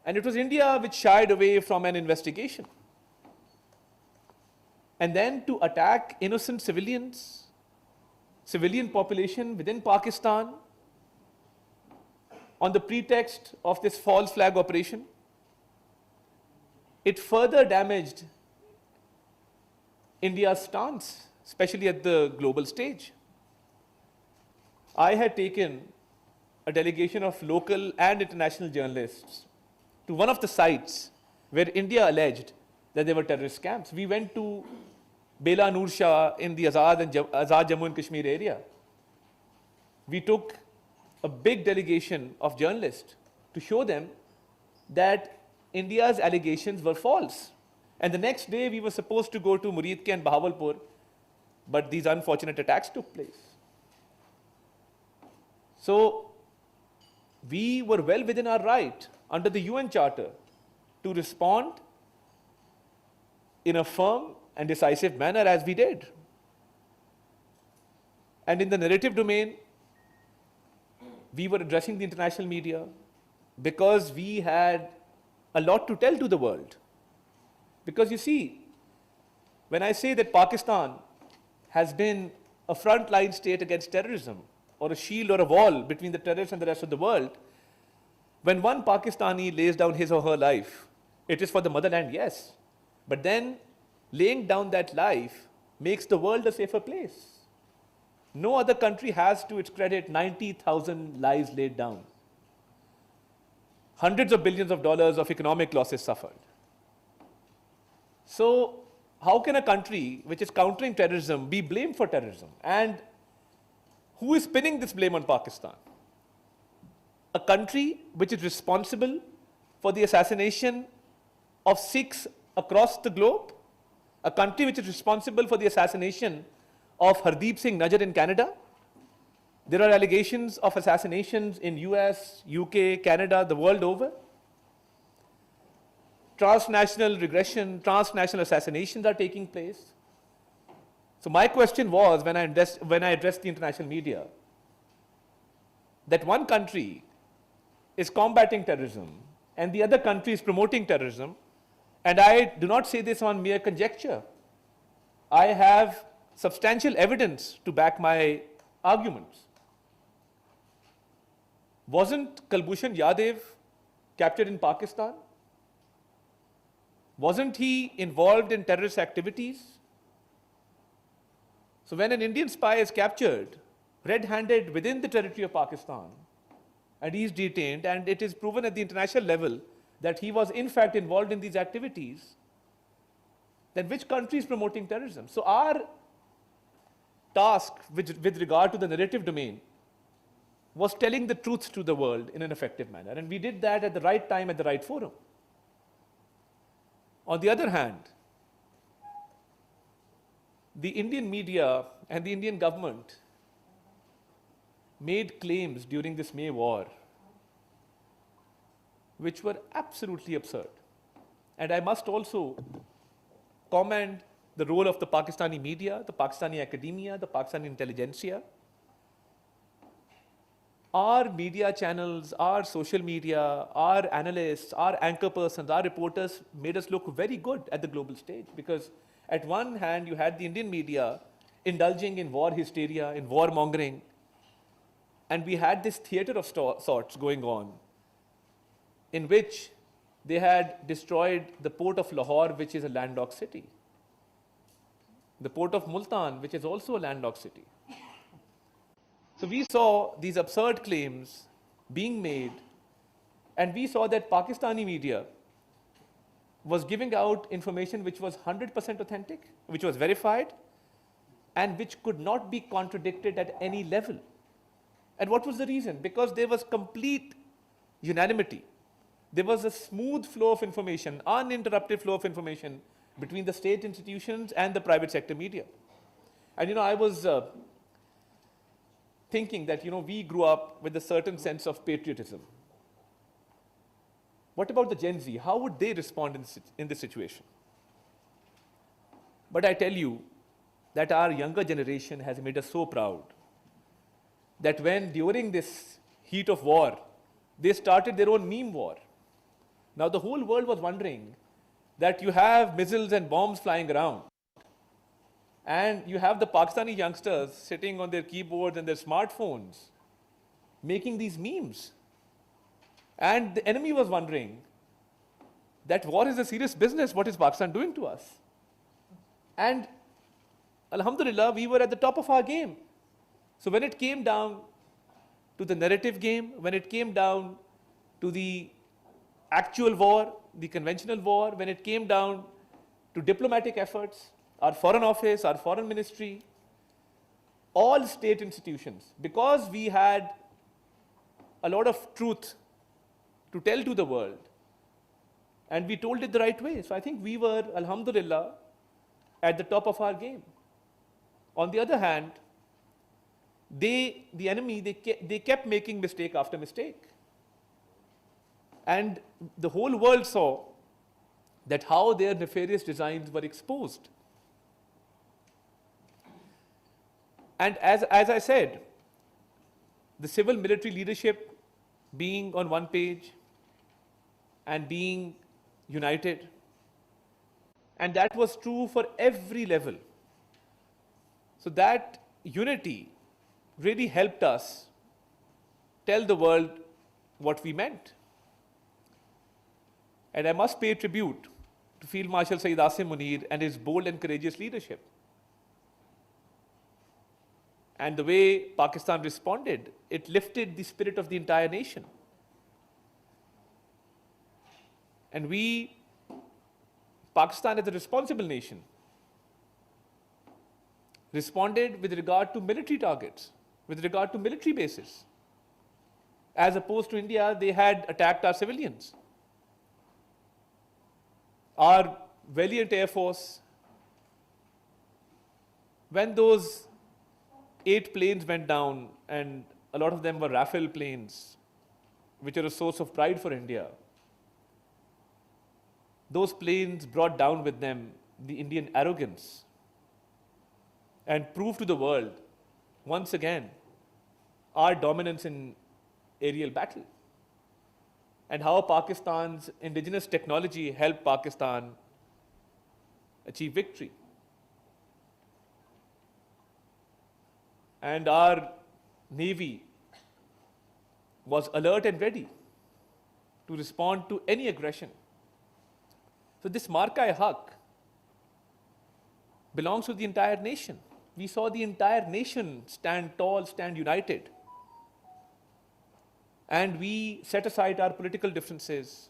Speaker 5: And it was India which shied away from an investigation. And then to attack innocent civilians, civilian population within Pakistan on the pretext of this false flag operation, it further damaged India's stance, especially at the global stage. I had taken a delegation of local and international journalists to one of the sites where India alleged that there were terrorist camps. We went to Bela Noor Shah in the Azad Jammu and Kashmir area. We took a big delegation of journalists to show them that India's allegations were false. And the next day, we were supposed to go to Muridke and Bahawalpur, but these unfortunate attacks took place. So, we were well within our right under the UN Charter to respond in a firm and decisive manner as we did. And in the narrative domain, we were addressing the international media because we had a lot to tell to the world. Because you see, when I say that Pakistan has been a frontline state against terrorism, or a shield or a wall between the terrorists and the rest of the world, when one Pakistani lays down his or her life, it is for the motherland, yes. But then laying down that life makes the world a safer place. No other country has to its credit 90,000 lives laid down. Hundreds of billions of dollars of economic losses suffered. So, how can a country which is countering terrorism be blamed for terrorism? And who is pinning this blame on Pakistan? A country which is responsible for the assassination of Sikhs across the globe? A country which is responsible for the assassination of Hardeep Singh Najjar in Canada? There are allegations of assassinations in US, UK, Canada, the world over. Transnational regression, transnational assassinations are taking place. So my question was, when I addressed the international media, that one country is combating terrorism and the other country is promoting terrorism, and I do not say this on mere conjecture. I have substantial evidence to back my arguments. Wasn't Kulbhushan Yadav captured in Pakistan? Wasn't he involved in terrorist activities? So when an Indian spy is captured, red-handed within the territory of Pakistan, and he is detained, and it is proven at the international level that he was in fact involved in these activities, then which country is promoting terrorism? So our task with regard to the narrative domain was telling the truth to the world in an effective manner, and we did that at the right time, at the right forum. On the other hand, the Indian media and the Indian government made claims during this May war which were absolutely absurd. And I must also commend the role of the Pakistani media, the Pakistani academia, the Pakistani intelligentsia. Our media channels, our social media, our analysts, our anchor persons, our reporters made us look very good at the global stage, because at one hand you had the Indian media indulging in war hysteria, in war mongering, and we had this theater of sorts going on in which they had destroyed the port of Lahore, which is a landlocked city, the port of Multan, which is also a landlocked city. So we saw these absurd claims being made, and we saw that Pakistani media was giving out information which was 100% authentic, which was verified, and which could not be contradicted at any level. And what was the reason? Because there was complete unanimity. There was a smooth flow of information, uninterrupted flow of information between the state institutions and the private sector media. And I was thinking that we grew up with a certain sense of patriotism. What about the Gen Z? How would they respond in this situation? But I tell you that our younger generation has made us so proud that when during this heat of war, they started their own meme war. Now the whole world was wondering that you have missiles and bombs flying around, and you have the Pakistani youngsters sitting on their keyboards and their smartphones making these memes. And the enemy was wondering that war is a serious business. What is Pakistan doing to us? And alhamdulillah, we were at the top of our game. So when it came down to the narrative game, when it came down to the actual war, the conventional war, when it came down to diplomatic efforts, our foreign office, our foreign ministry, all state institutions, because we had a lot of truth to tell to the world, and we told it the right way. So I think we were, alhamdulillah, at the top of our game. On the other hand, the enemy, they kept making mistake after mistake. And the whole world saw that how their nefarious designs were exposed. And as I said, the civil military leadership being on one page and being united, and that was true for every level. So that unity really helped us tell the world what we meant. And I must pay tribute to Field Marshal Sayyid Asim Munir and his bold and courageous leadership. And the way Pakistan responded, it lifted the spirit of the entire nation. And we, Pakistan as a responsible nation, responded with regard to military targets, with regard to military bases. As opposed to India, they had attacked our civilians. Our valiant Air Force, when those 8 planes went down, and a lot of them were Rafale planes, which are a source of pride for India, those planes brought down with them the Indian arrogance and proved to the world, once again, our dominance in aerial battle, and how Pakistan's indigenous technology helped Pakistan achieve victory. And our Navy was alert and ready to respond to any aggression. So this Marka-e-Haq belongs to the entire nation. We saw the entire nation stand tall, stand united. And we set aside our political differences.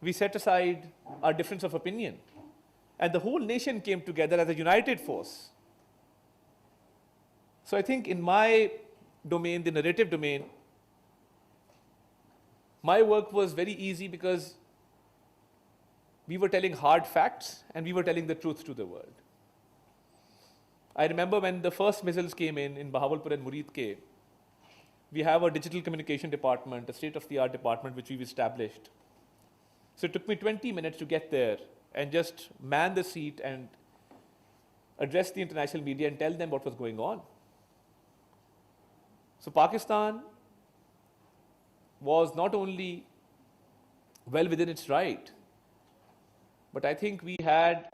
Speaker 5: We set aside our difference of opinion. And the whole nation came together as a united force. So I think in my domain, the narrative domain, my work was very easy because we were telling hard facts and we were telling the truth to the world. I remember when the first missiles came in Bahawalpur and Muridke, we have a digital communication department, a state-of-the-art department which we've established. So it took me 20 minutes to get there and just man the seat and address the international media and tell them what was going on. So Pakistan was not only well within its right, but I think we had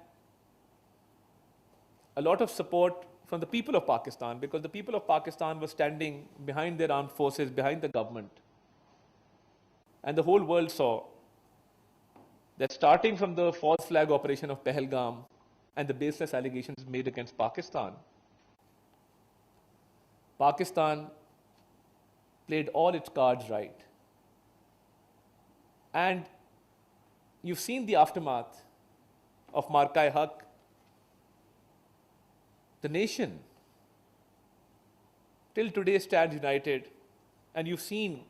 Speaker 5: a lot of support from the people of Pakistan, because the people of Pakistan were standing behind their armed forces, behind the government. And the whole world saw that starting from the false flag operation of Pahalgam and the baseless allegations made against Pakistan, Pakistan played all its cards right. And you've seen the aftermath of Marka-e-Haq. The nation till today stands united, and you've seen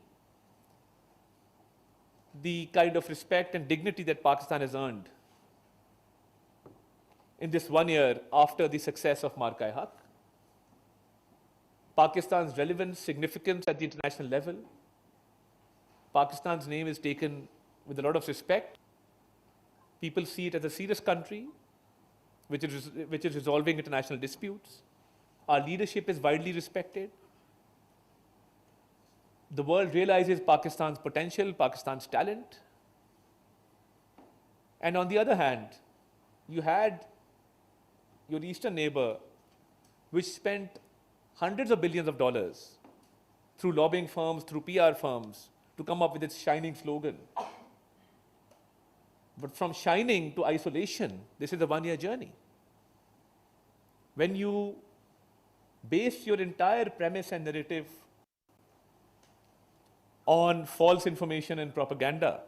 Speaker 5: the kind of respect and dignity that Pakistan has earned in this 1 year after the success of Marka-e-Haq. Pakistan's relevance, significance at the international level. Pakistan's name is taken with a lot of respect. People see it as a serious country which is resolving international disputes. Our leadership is widely respected. The world realizes Pakistan's potential, Pakistan's talent. And on the other hand, you had your eastern neighbor, which spent hundreds of billions of dollars through lobbying firms, through PR firms, to come up with its shining slogan. But from shining to isolation, this is a 1-year journey. when you base your entire premise and narrative on false information and propaganda,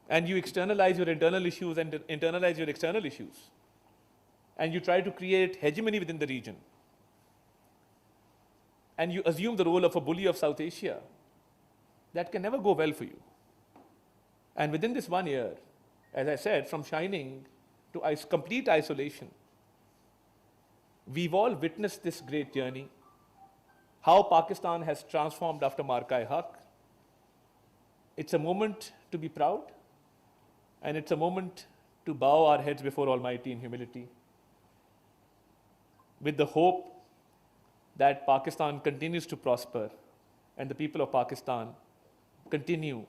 Speaker 5: and you externalize your internal issues and internalize your external issues, and you try to create hegemony within the region, and you assume the role of a bully of South Asia, that can never go well for you. And within this 1 year, as I said, from shining to complete isolation, we've all witnessed this great journey, how Pakistan has transformed after Marka-e-Haq. It's a moment to be proud, and it's a moment to bow our heads before Almighty in humility, with the hope that Pakistan continues to prosper and the people of Pakistan continue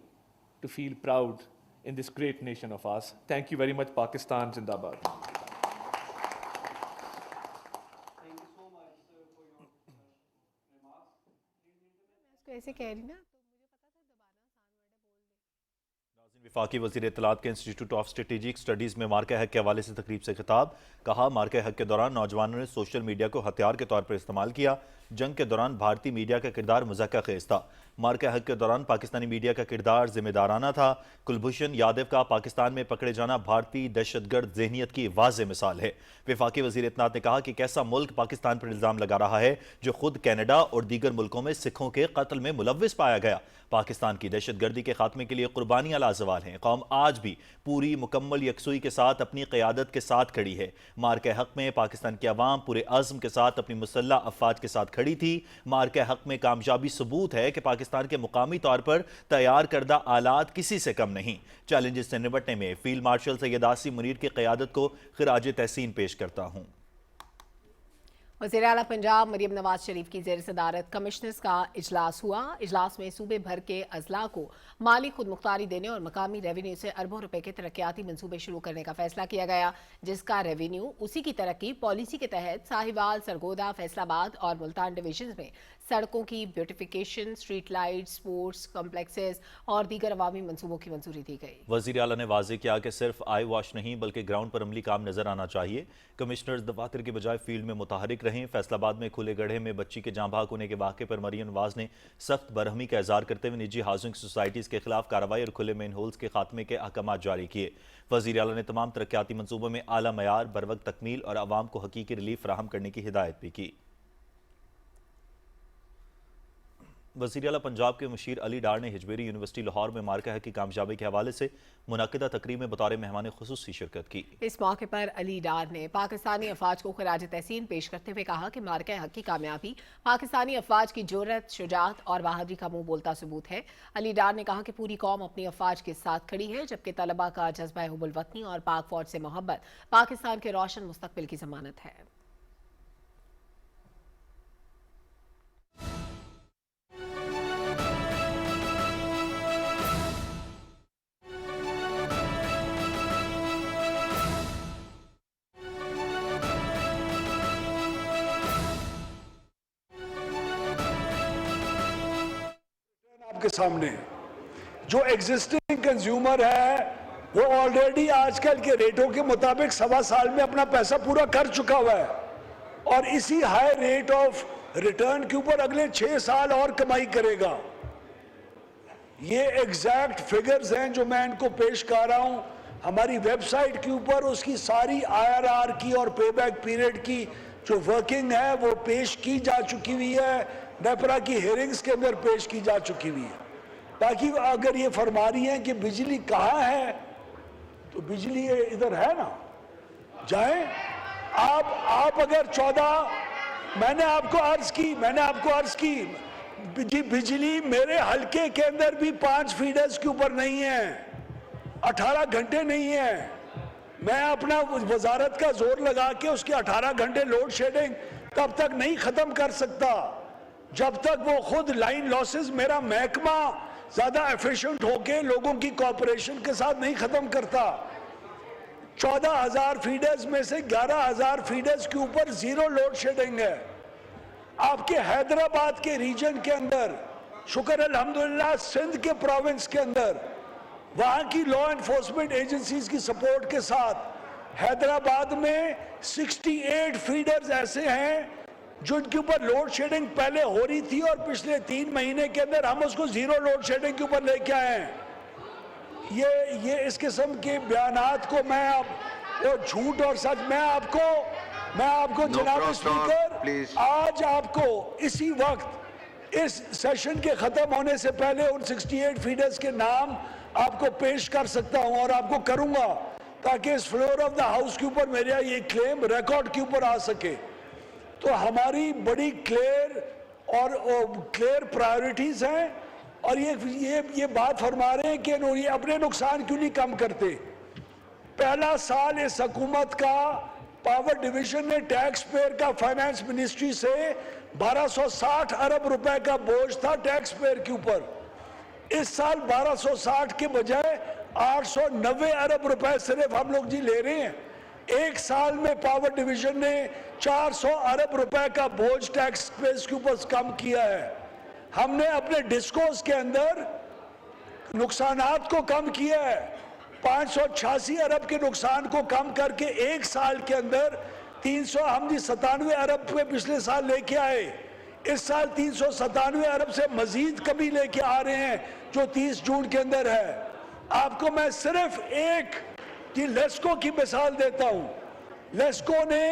Speaker 5: to feel proud in this great nation of ours. Thank you very much. Pakistan Zindabad.
Speaker 1: इसको ऐसे कह रही ना
Speaker 2: वफाकी वज़ीर इत्तलात के institute of strategic studies में मार्का-ए-हक़ के हवाले से तकरीब से खिताब। कहा, मार्का-ए-हक़ के दौरान नौजवानों ने सोशल मीडिया को हथियार के तौर पर इस्तेमाल किया। जंग के दौरान भारतीय मीडिया का किरदार मज़ाक़-ए-ख़ेज़ था। मार्का-ए-हक़ के दौरान पाकिस्तानी मीडिया का किरदार जिम्मेदाराना था। कुलभूषण यादव का पाकिस्तान में पकड़े जाना भारतीय दहशतगर्द ज़हनियत की वाज़ेह मिसाल है। वफाकी वज़ीर इत्तलात ने कहा कि कैसा मुल्क पाकिस्तान पर इल्ज़ाम लगा रहा है जो खुद कनाडा और दीगर मुल्कों में सिखों के कत्ल में मुलव्विस पाया गया। पाकिस्तान की दहशतगर्दी के खात्मे के लिए कुर्बानियां लाजवाल हैं। कौम आज भी पूरी मुकम्मल यकसुई के साथ अपनी क़यादत के साथ खड़ी है। मार्का-ए-हक़ में पाकिस्तान की आवाम पूरे अज़्म के साथ अपनी मुसल्लह अफ़वाज के साथ खड़ी थी। मार्का-ए-हक़ में कामयाबी सबूत है कि पाकिस्तान के मुकामी तौर पर तैयार करदा आलात किसी से कम नहीं। चैलेंजेस से निपटने में फील्ड मार्शल सैयद आसिम मुनीर की क़यादत को ख़िराज तहसीन पेश करता हूँ।
Speaker 1: वज़ीर आला पंजाब मरियम नवाज शरीफ की ज़ेर सदारत कमिश्नर्स का इजलास हुआ। इजलास में सूबे भर के अजला को माली खुद मुख्तारी देने और मकामी रेवेन्यू से अरबों रुपए के तरक्याती मंसूबे शुरू करने का फैसला किया गया, जिसका रेवेन्यू उसी की तरक्की पॉलिसी के तहत साहिवाल, सरगोदा, फैसलाबाद और मुल्तान डिवीजन में सड़कों की beautification, street light, sports complexes और दीगर अवामी मंसूबों की मंजूरी दी गई।
Speaker 2: वज़ीर आला ने वाज़ेह किया कि सिर्फ आई वॉश नहीं बल्कि ग्राउंड पर अमली काम नजर आना चाहिए। कमिश्नर्स दफातर के बजाय फील्ड में मुतहरिक रहें। फैसलाबाद में खुले गड्ढे में बच्ची के जाँ भाग होने के वाक़े पर मरियम नवाज ने सख्त बरहमी का इज़हार करते हुए निजी हाउसिंग सोसाइटीज़ के खिलाफ कार्रवाई और खुले मेन होल्स के खात्मे के अहकाम जारी किए। वज़ीर आला ने तमाम तरक्याती मंसूबों में आला मयार, बरवक्त तकमील और आवाम को हकीकी रिलीफ फराहम करने की हिदायत भी की। वज़ीर आला पंजाब के मुशीर अली डार ने हिजवेरी यूनिवर्सिटी लाहौर में मार्का-ए-हक़ की कामयाबी के हवाले से मुनक़िदा तकरीब में बतौर मेहमान ख़ुसूसी शिरकत की।
Speaker 1: इस मौके पर अली डार ने पाकिस्तानी अफवाज को ख़िराज तहसीन पेश करते हुए कहा कि मार्का-ए-हक़ की कामयाबी पाकिस्तानी अफवाज की जुर्रत, शुजाअत और बहादुरी का मुंह बोलता सबूत है। अली डार ने कहा कि पूरी कौम अपनी अफवाज के साथ खड़ी है, जबकि तलबा का जज्बा हुब्बुल वतनी और पाक फौज से मोहब्बत पाकिस्तान के रोशन मुस्तकबिल की ज़मानत है।
Speaker 6: आपके सामने जो एग्जिस्टिंग कंज्यूमर है वो ऑलरेडी आजकल के रेटों के मुताबिक 1.25 साल में अपना पैसा पूरा कर चुका हुआ है और इसी हाई रेट ऑफ रिटर्न के ऊपर अगले 6 साल और कमाई करेगा। ये एग्जैक्ट फिगर्स हैं जो मैं इनको पेश कर रहा हूं। हमारी वेबसाइट के ऊपर उसकी सारी IRR की और पेबैक पीरियड की जो वर्किंग है वो पेश की जा चुकी हुई है, नेपरा की हेयरिंग्स के अंदर पेश की जा चुकी हुई है। ताकि अगर ये फरमा रही हैं कि बिजली कहाँ है, तो बिजली इधर है ना, जाएं आप अगर 14 मैंने आपको अर्ज की बिजली मेरे हलके के अंदर भी 5 फीडर्स के ऊपर नहीं है, 18 घंटे नहीं है। मैं अपना वजारत का जोर लगा के उसके 18 घंटे लोड शेडिंग तब तक नहीं खत्म कर सकता जब तक वो खुद लाइन लॉसेस मेरा महकमा ज्यादा एफिशिएंट होके लोगों की कोऑपरेशन के साथ नहीं खत्म करता। 14,000 फीडर्स में से 11,000 फीडर्स के ऊपर जीरो लोड शेडिंग है। आपके हैदराबाद के रीजन के अंदर, शुक्र अल्हम्दुलिल्लाह सिंध के प्रोविंस के अंदर, वहां की लॉ एनफोर्समेंट एजेंसीज की सपोर्ट के साथ हैदराबाद में 68 फीडर्स ऐसे हैं जो इनके ऊपर लोड शेडिंग पहले हो रही थी और पिछले 3 महीने के अंदर हम उसको जीरो लोड शेडिंग के ऊपर लेके आए हैं। ये इस किस्म के बयानात को मैं अब वो झूठ और सच मैं आपको जनाब स्पीकर आज आपको इसी वक्त इस सेशन के खत्म होने से पहले उन 68 फीडर्स के नाम आपको पेश कर सकता हूं और आपको करूंगा ताकि इस फ्लोर ऑफ द हाउस के ऊपर मेरा ये क्लेम रिकॉर्ड के ऊपर आ सके। तो हमारी बड़ी क्लियर प्रायोरिटीज हैं और ये बात फरमा रहे हैं कि ये अपने नुकसान क्यों नहीं कम करते। पहला साल इस हुकूमत का पावर डिवीजन ने टैक्स पेयर का फाइनेंस मिनिस्ट्री से 1260 अरब रुपए का बोझ था टैक्स पेयर के ऊपर। इस साल 1260 के बजाय 890 अरब रुपए सिर्फ हम लोग जी ले रहे हैं। एक साल में पावर डिवीजन ने 400 अरब रुपए का बोझ टैक्स पेयर्स के ऊपर कम किया है। हमने अपने डिस्कोस के अंदर नुकसानात को कम किया है। 586 अरब के नुकसान को कम करके एक साल के अंदर 397 अरब पे पिछले साल लेके आए। इस साल 397 अरब से मजीद कमी लेके आ रहे हैं जो 30 जून के अंदर है। आपको मैं सिर्फ एक लेस्को की मिसाल देता हूं। लेस्को ने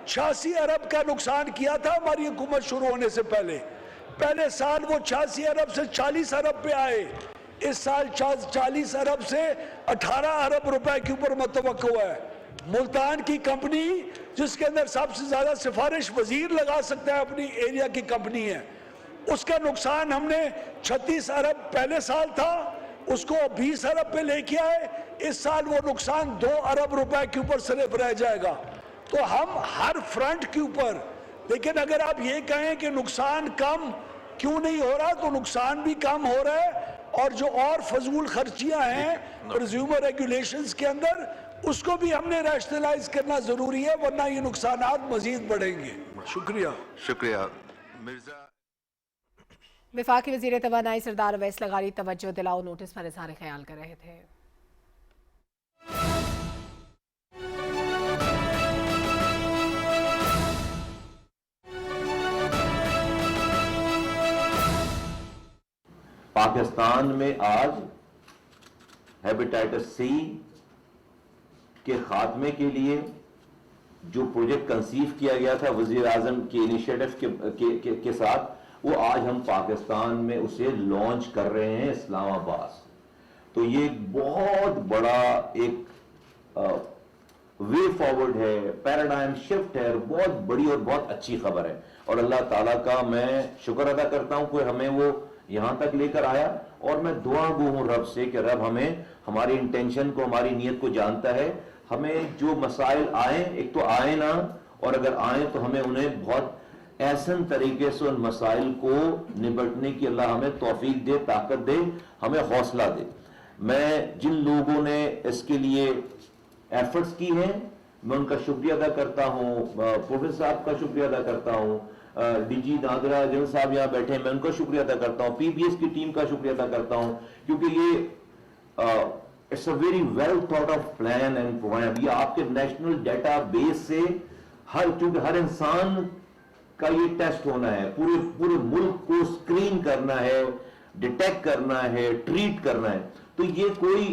Speaker 6: 86 अरब का नुकसान किया था हमारी हुकूमत शुरू होने से पहले साल वो 86 अरब से 40 अरब पे आए। इस साल 40 अरब से 18 अरब रुपए के ऊपर मुतवक्को है। मुल्तान की कंपनी जिसके अंदर सबसे ज्यादा सिफारिश वजीर लगा सकता है अपनी एरिया की कंपनी है, उसका नुकसान हमने 36 अरब पहले साल था उसको 20 अरब पे लेके आए। इस साल वो नुकसान 2 अरब रुपए के ऊपर सिर्फ रह जाएगा। तो हम हर फ्रंट के ऊपर, लेकिन अगर आप ये कहें कि नुकसान कम क्यों नहीं हो रहा, तो नुकसान भी कम हो रहा है और जो और फजूल खर्चियां हैं कंज्यूमर रेगुलेशंस के अंदर उसको भी हमने रैशनलाइज करना जरूरी है, वरना ये नुकसानात मजीद बढ़ेंगे।
Speaker 7: शुक्रिया मिर्जा।
Speaker 1: वफाकी वजीर तवानाई सरदार अवैस लगारी तवज्जो दिलाओ नोटिस पर इजहार ख्याल कर रहे थे।
Speaker 8: पाकिस्तान में आज हेपेटाइटिस सी के खात्मे के लिए जो प्रोजेक्ट कंसीव किया गया था वजीर आजम के इनिशिएटिव के साथ, वो आज हम पाकिस्तान में उसे लॉन्च कर रहे हैं इस्लामाबाद। तो ये बहुत बड़ा एक वे फॉरवर्ड है, पैराडाइम शिफ्ट है, बहुत बड़ी और बहुत अच्छी खबर है। और अल्लाह ताला का मैं शुक्र अदा करता हूं कि हमें वो यहां तक लेकर आया। और मैं दुआ गो हूं रब से कि रब हमें हमारी इंटेंशन को, हमारी नीयत को जानता है। हमें जो मसाइल आए, एक तो आए ना, और अगर आए तो हमें उन्हें बहुत ऐसन तरीके से उन मसाइल को निपटने की अल्लाह हमें तौफीक दे, ताकत दे, हमें हौसला दे। मैं जिन लोगों ने इसके लिए एफर्ट्स की हैं मैं उनका शुक्रिया अदा करता हूं। प्रोफेसर साहब का शुक्रिया अदा करता हूं, डीजी नादरा जनरल साहब यहाँ बैठे हैं, मैं उनका शुक्रिया अदा करता हूं, पीबीएस की टीम का शुक्रिया अदा करता हूं, क्योंकि ये it's a very well thought of plan and programme. ये आपके नेशनल डेटा बेस से चूंकि हर इंसान का ये टेस्ट होना है, पूरे मुल्क को स्क्रीन करना है, डिटेक्ट करना है, ट्रीट करना है। तो ये कोई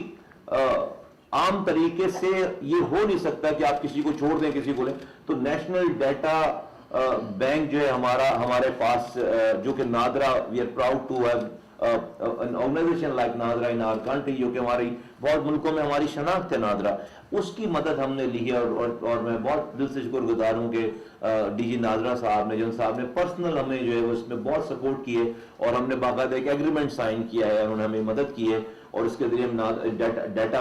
Speaker 8: आम तरीके से ये हो नहीं सकता कि आप किसी को छोड़ दें, किसी को लें। तो नेशनल डेटा बैंक जो है हमारे पास, जो कि NADRA, we are proud to have an organization like NADRA in our country, जो कि हमारी बहुत मुल्कों में हमारी शनाख्त है नादरा, उसकी मदद हमने ली है। और मैं बहुत दिल से शुक्रगुजार हूँ कि डीजी नादरा साहब ने, जन साहब ने पर्सनल हमें जो है उसमें बहुत सपोर्ट किए और हमने बाकायदा एक एग्रीमेंट साइन किया है, उन्होंने हमें मदद की है। और इसके जरिए डाटा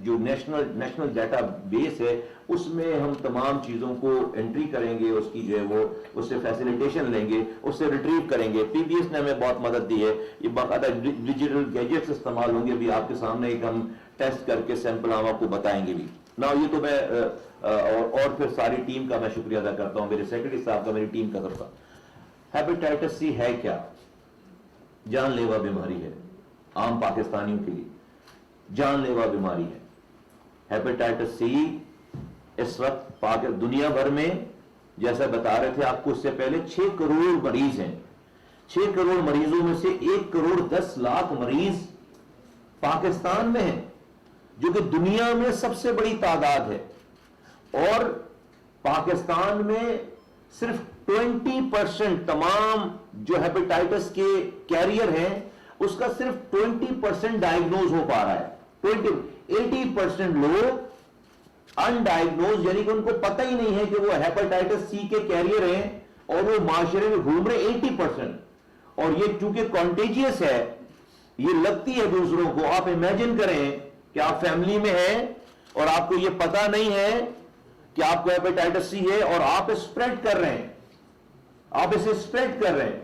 Speaker 8: जो नेशनल डाटा बेस है उसमें हम तमाम चीज़ों को एंट्री करेंगे, उसकी जो है वो उससे फैसिलिटेशन लेंगे, उससे रिट्रीव करेंगे। पीबीएस ने हमें बहुत मदद दी है। ये बाकायदा डिजिटल गैजेट्स इस्तेमाल होंगे भी, आपके सामने एक हम टेस्ट करके सैंपल हम आपको बताएंगे भी ना। ये तो मैं और फिर सारी टीम का मैं शुक्रिया अदा करता हूँ, मेरे सेक्रेटरी साहब का, मेरी टीम का करता हूँ। हेपेटाइटिस सी है क्या? जानलेवा बीमारी है, आम पाकिस्तानियों के लिए जानलेवा बीमारी है। हेपेटाइटिस सी اس وقت دنیا بھر میں جیسا بتا رہے تھے آپ کو اس سے پہلے 6 کروڑ مریض ہیں. 6 کروڑ مریضوں میں سے 1 کروڑ 10 لاکھ مریض پاکستان میں ہیں, جو کہ دنیا میں سب سے بڑی تعداد ہے. اور پاکستان میں صرف 20% تمام جو ہیپیٹائٹس کے کیریئر ہیں اس کا صرف 20% ڈائیگنوز ہو پا رہا ہے. 80% لوگ انڈائیگنوز, یعنی کہ ان کو پتہ ہی نہیں ہے کہ وہ ہیپیٹائٹس سی کے کیریئر ہیں اور وہ معاشرے میں گھوم رہے 80%. اور یہ چونکہ کانٹیجیس ہے, یہ لگتی ہے دوسروں کو. آپ امیجن کریں کہ آپ فیملی میں ہیں اور آپ کو یہ پتہ نہیں ہے کہ آپ کو ہیپیٹائٹس سی ہے اور آپ اسپریڈ کر رہے ہیں, آپ اسے اسپریڈ کر رہے ہیں,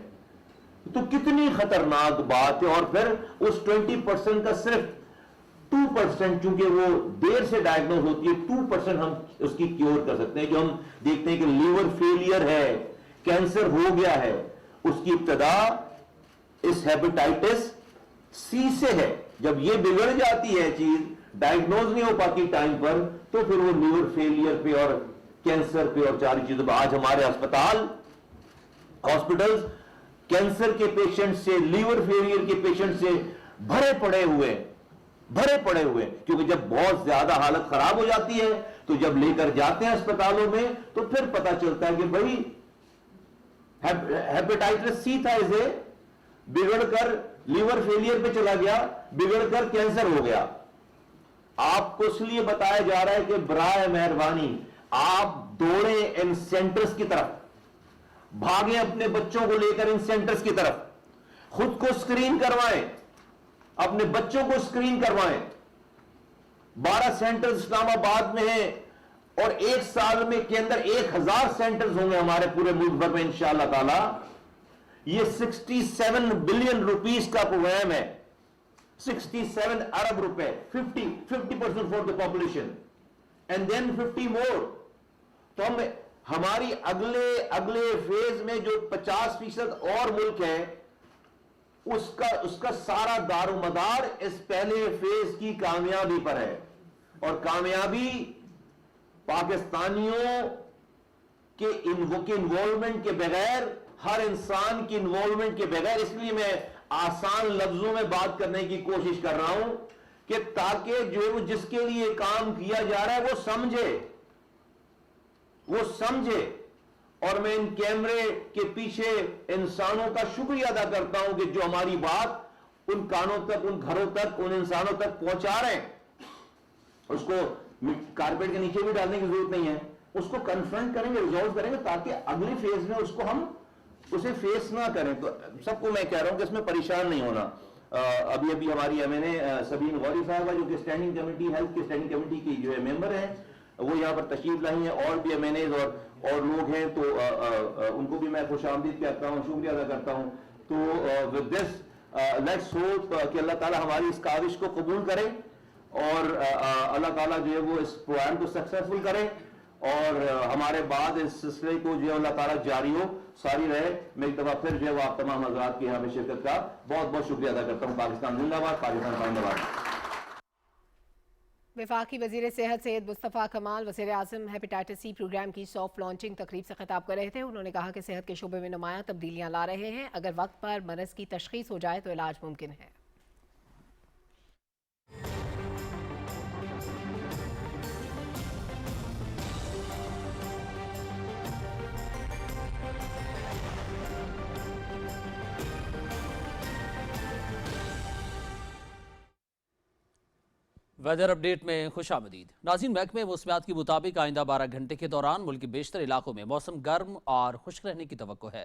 Speaker 8: تو کتنی خطرناک بات ہے. اور پھر اس 20% کا صرف 2%, چونکہ وہ دیر سے ڈائیگنوز ہوتی ہے, 2% ہم اس کی کیور کر سکتے ہیں. جو ہم دیکھتے ہیں کہ لیور فیلئر ہے, کینسر ہو گیا ہے, اس کی ابتدا اس ہیپیٹائٹس سی سے ہے. جب یہ بگڑ جاتی ہے چیز, ڈائیگنوز نہیں ہو پاتی ٹائم پر, تو پھر وہ لیور فیلئر پہ اور کینسر پہ اور ساری چیزوں پہ. آج ہمارے ہاسپٹلز کینسر کے پیشنٹ سے, لیور فیلئر کے پیشنٹ سے بھرے پڑے ہوئے, کیونکہ جب بہت زیادہ حالت خراب ہو جاتی ہے تو جب لے کر جاتے ہیں اسپتالوں میں تو پھر پتا چلتا ہے کہ بھائی ہیپیٹائٹس سی تھا, اسے بگڑ کر لیور فیلئر پہ چلا گیا, بگڑ کر کینسر ہو گیا. آپ کو اس لیے بتایا جا رہا ہے کہ برائے مہربانی آپ دوڑیں ان سینٹرز کی طرف, بھاگیں اپنے بچوں کو لے کر ان سینٹرز کی طرف, خود کو سکرین کروائیں, اپنے بچوں کو سکرین کروائیں. 12 سینٹرز اسلام آباد میں ہیں اور 1 سال میں کے اندر 1000 سینٹرز ہوں گے ہمارے پورے ملک بھر میں انشاءاللہ تعالی. یہ 67 بلین روپیز کا پروگرام ہے, 67 ارب روپے, 50% for the population and then 50 more. تو ہماری اگلے فیز میں جو 50% اور ملک ہے اس کا سارا دار و مدار اس پہلے فیز کی کامیابی پر ہے. اور کامیابی پاکستانیوں کے انوالومنٹ کے بغیر, ہر انسان کی انوالومنٹ کے بغیر, اس لیے میں آسان لفظوں میں بات کرنے کی کوشش کر رہا ہوں کہ تاکہ جو جس کے لیے کام کیا جا رہا ہے وہ سمجھے. اور میں ان کیمرے کے پیچھے انسانوں کا شکریہ ادا کرتا ہوں کہ جو ہماری بات ان کانوں تک, ان گھروں تک, ان انسانوں تک پہنچا رہے ہیں. اس کو کارپیٹ کے نیچے بھی ڈالنے کی ضرورت نہیں ہے, اس کو کنفرنٹ کریں گے, ریزالو کریں گے, تاکہ اگلی فیز میں اس کو ہم اسے فیس نہ کریں. تو سب کو میں کہہ رہا ہوں کہ اس میں پریشان نہیں ہونا. ابھی ہماری MNA سبین غوری صاحبہ جو کہ اسٹینڈنگ کمیٹی, ہیلتھ کی اسٹینڈنگ کمیٹی کی جو ہے ممبر ہیں, وہ یہاں پر تشریف لائی ہیں. اور بھی MNAs اور لوگ ہیں, تو ان کو بھی میں خوش آمدید کہتا ہوں, شکریہ ادا کرتا ہوں. تو with this لیٹس ہوپ کہ اللہ تعالیٰ ہماری اس کاوش کو قبول کرے اور اللہ تعالیٰ جو ہے وہ اس پروگرام کو سکسیسفل کرے اور ہمارے بعد اس سلسلے کو جو ہے اللہ تعالیٰ جاری ہو, ساری رہے. میں ایک دفعہ پھر جو ہے وہ آپ تمام حضرات کی یہاں پہ شرکت کا بہت بہت شکریہ ادا کرتا ہوں. پاکستان زندہ باد, پاکستان زندہ باد.
Speaker 1: وفاقی وزیر صحت سید مصطفیٰ کمال وزیر اعظم ہیپیٹائٹس سی پروگرام کی سافٹ لانچنگ تقریب سے خطاب کر رہے تھے. انہوں نے کہا کہ صحت کے شعبے میں نمایاں تبدیلیاں لا رہے ہیں. اگر وقت پر مرض کی تشخیص ہو جائے تو علاج ممکن ہے.
Speaker 9: ویدر اپڈیٹ میں خوش آمدید. ناظرین, محکمہ موسمیات کے مطابق آئندہ 12 گھنٹے کے دوران ملک کے بیشتر علاقوں میں موسم گرم اور خشک رہنے کی توقع ہے.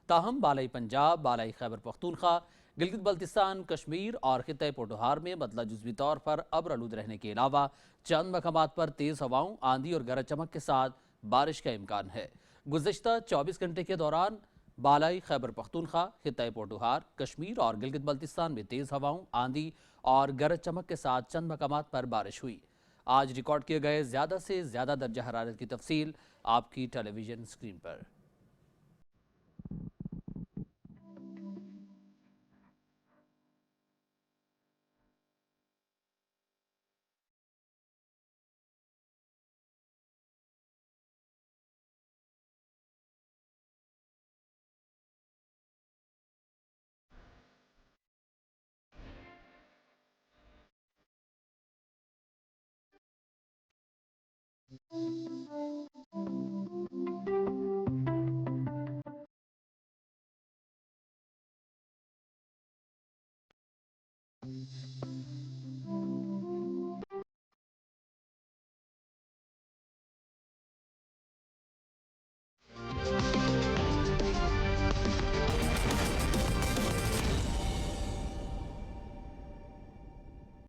Speaker 9: تاہم بالائی پنجاب, بالائی خیبر پختونخوا, گلگت بلتستان, کشمیر اور خطہ پوٹوہار میں مطلع جزوی طور پر ابر آلود رہنے کے علاوہ چند مقامات پر تیز ہواؤں, آندھی اور گرج چمک کے ساتھ بارش کا امکان ہے. گزشتہ 24 گھنٹے کے دوران بالائی خیبر پختونخوا, خطہ پوٹوہار, کشمیر اور گلگت بلتستان میں تیز ہواؤں, آندھی اور گرج چمک کے ساتھ چند مقامات پر بارش ہوئی. آج ریکارڈ کیے گئے زیادہ سے زیادہ درجہ حرارت کی تفصیل آپ کی ٹیلی ویژن اسکرین پر.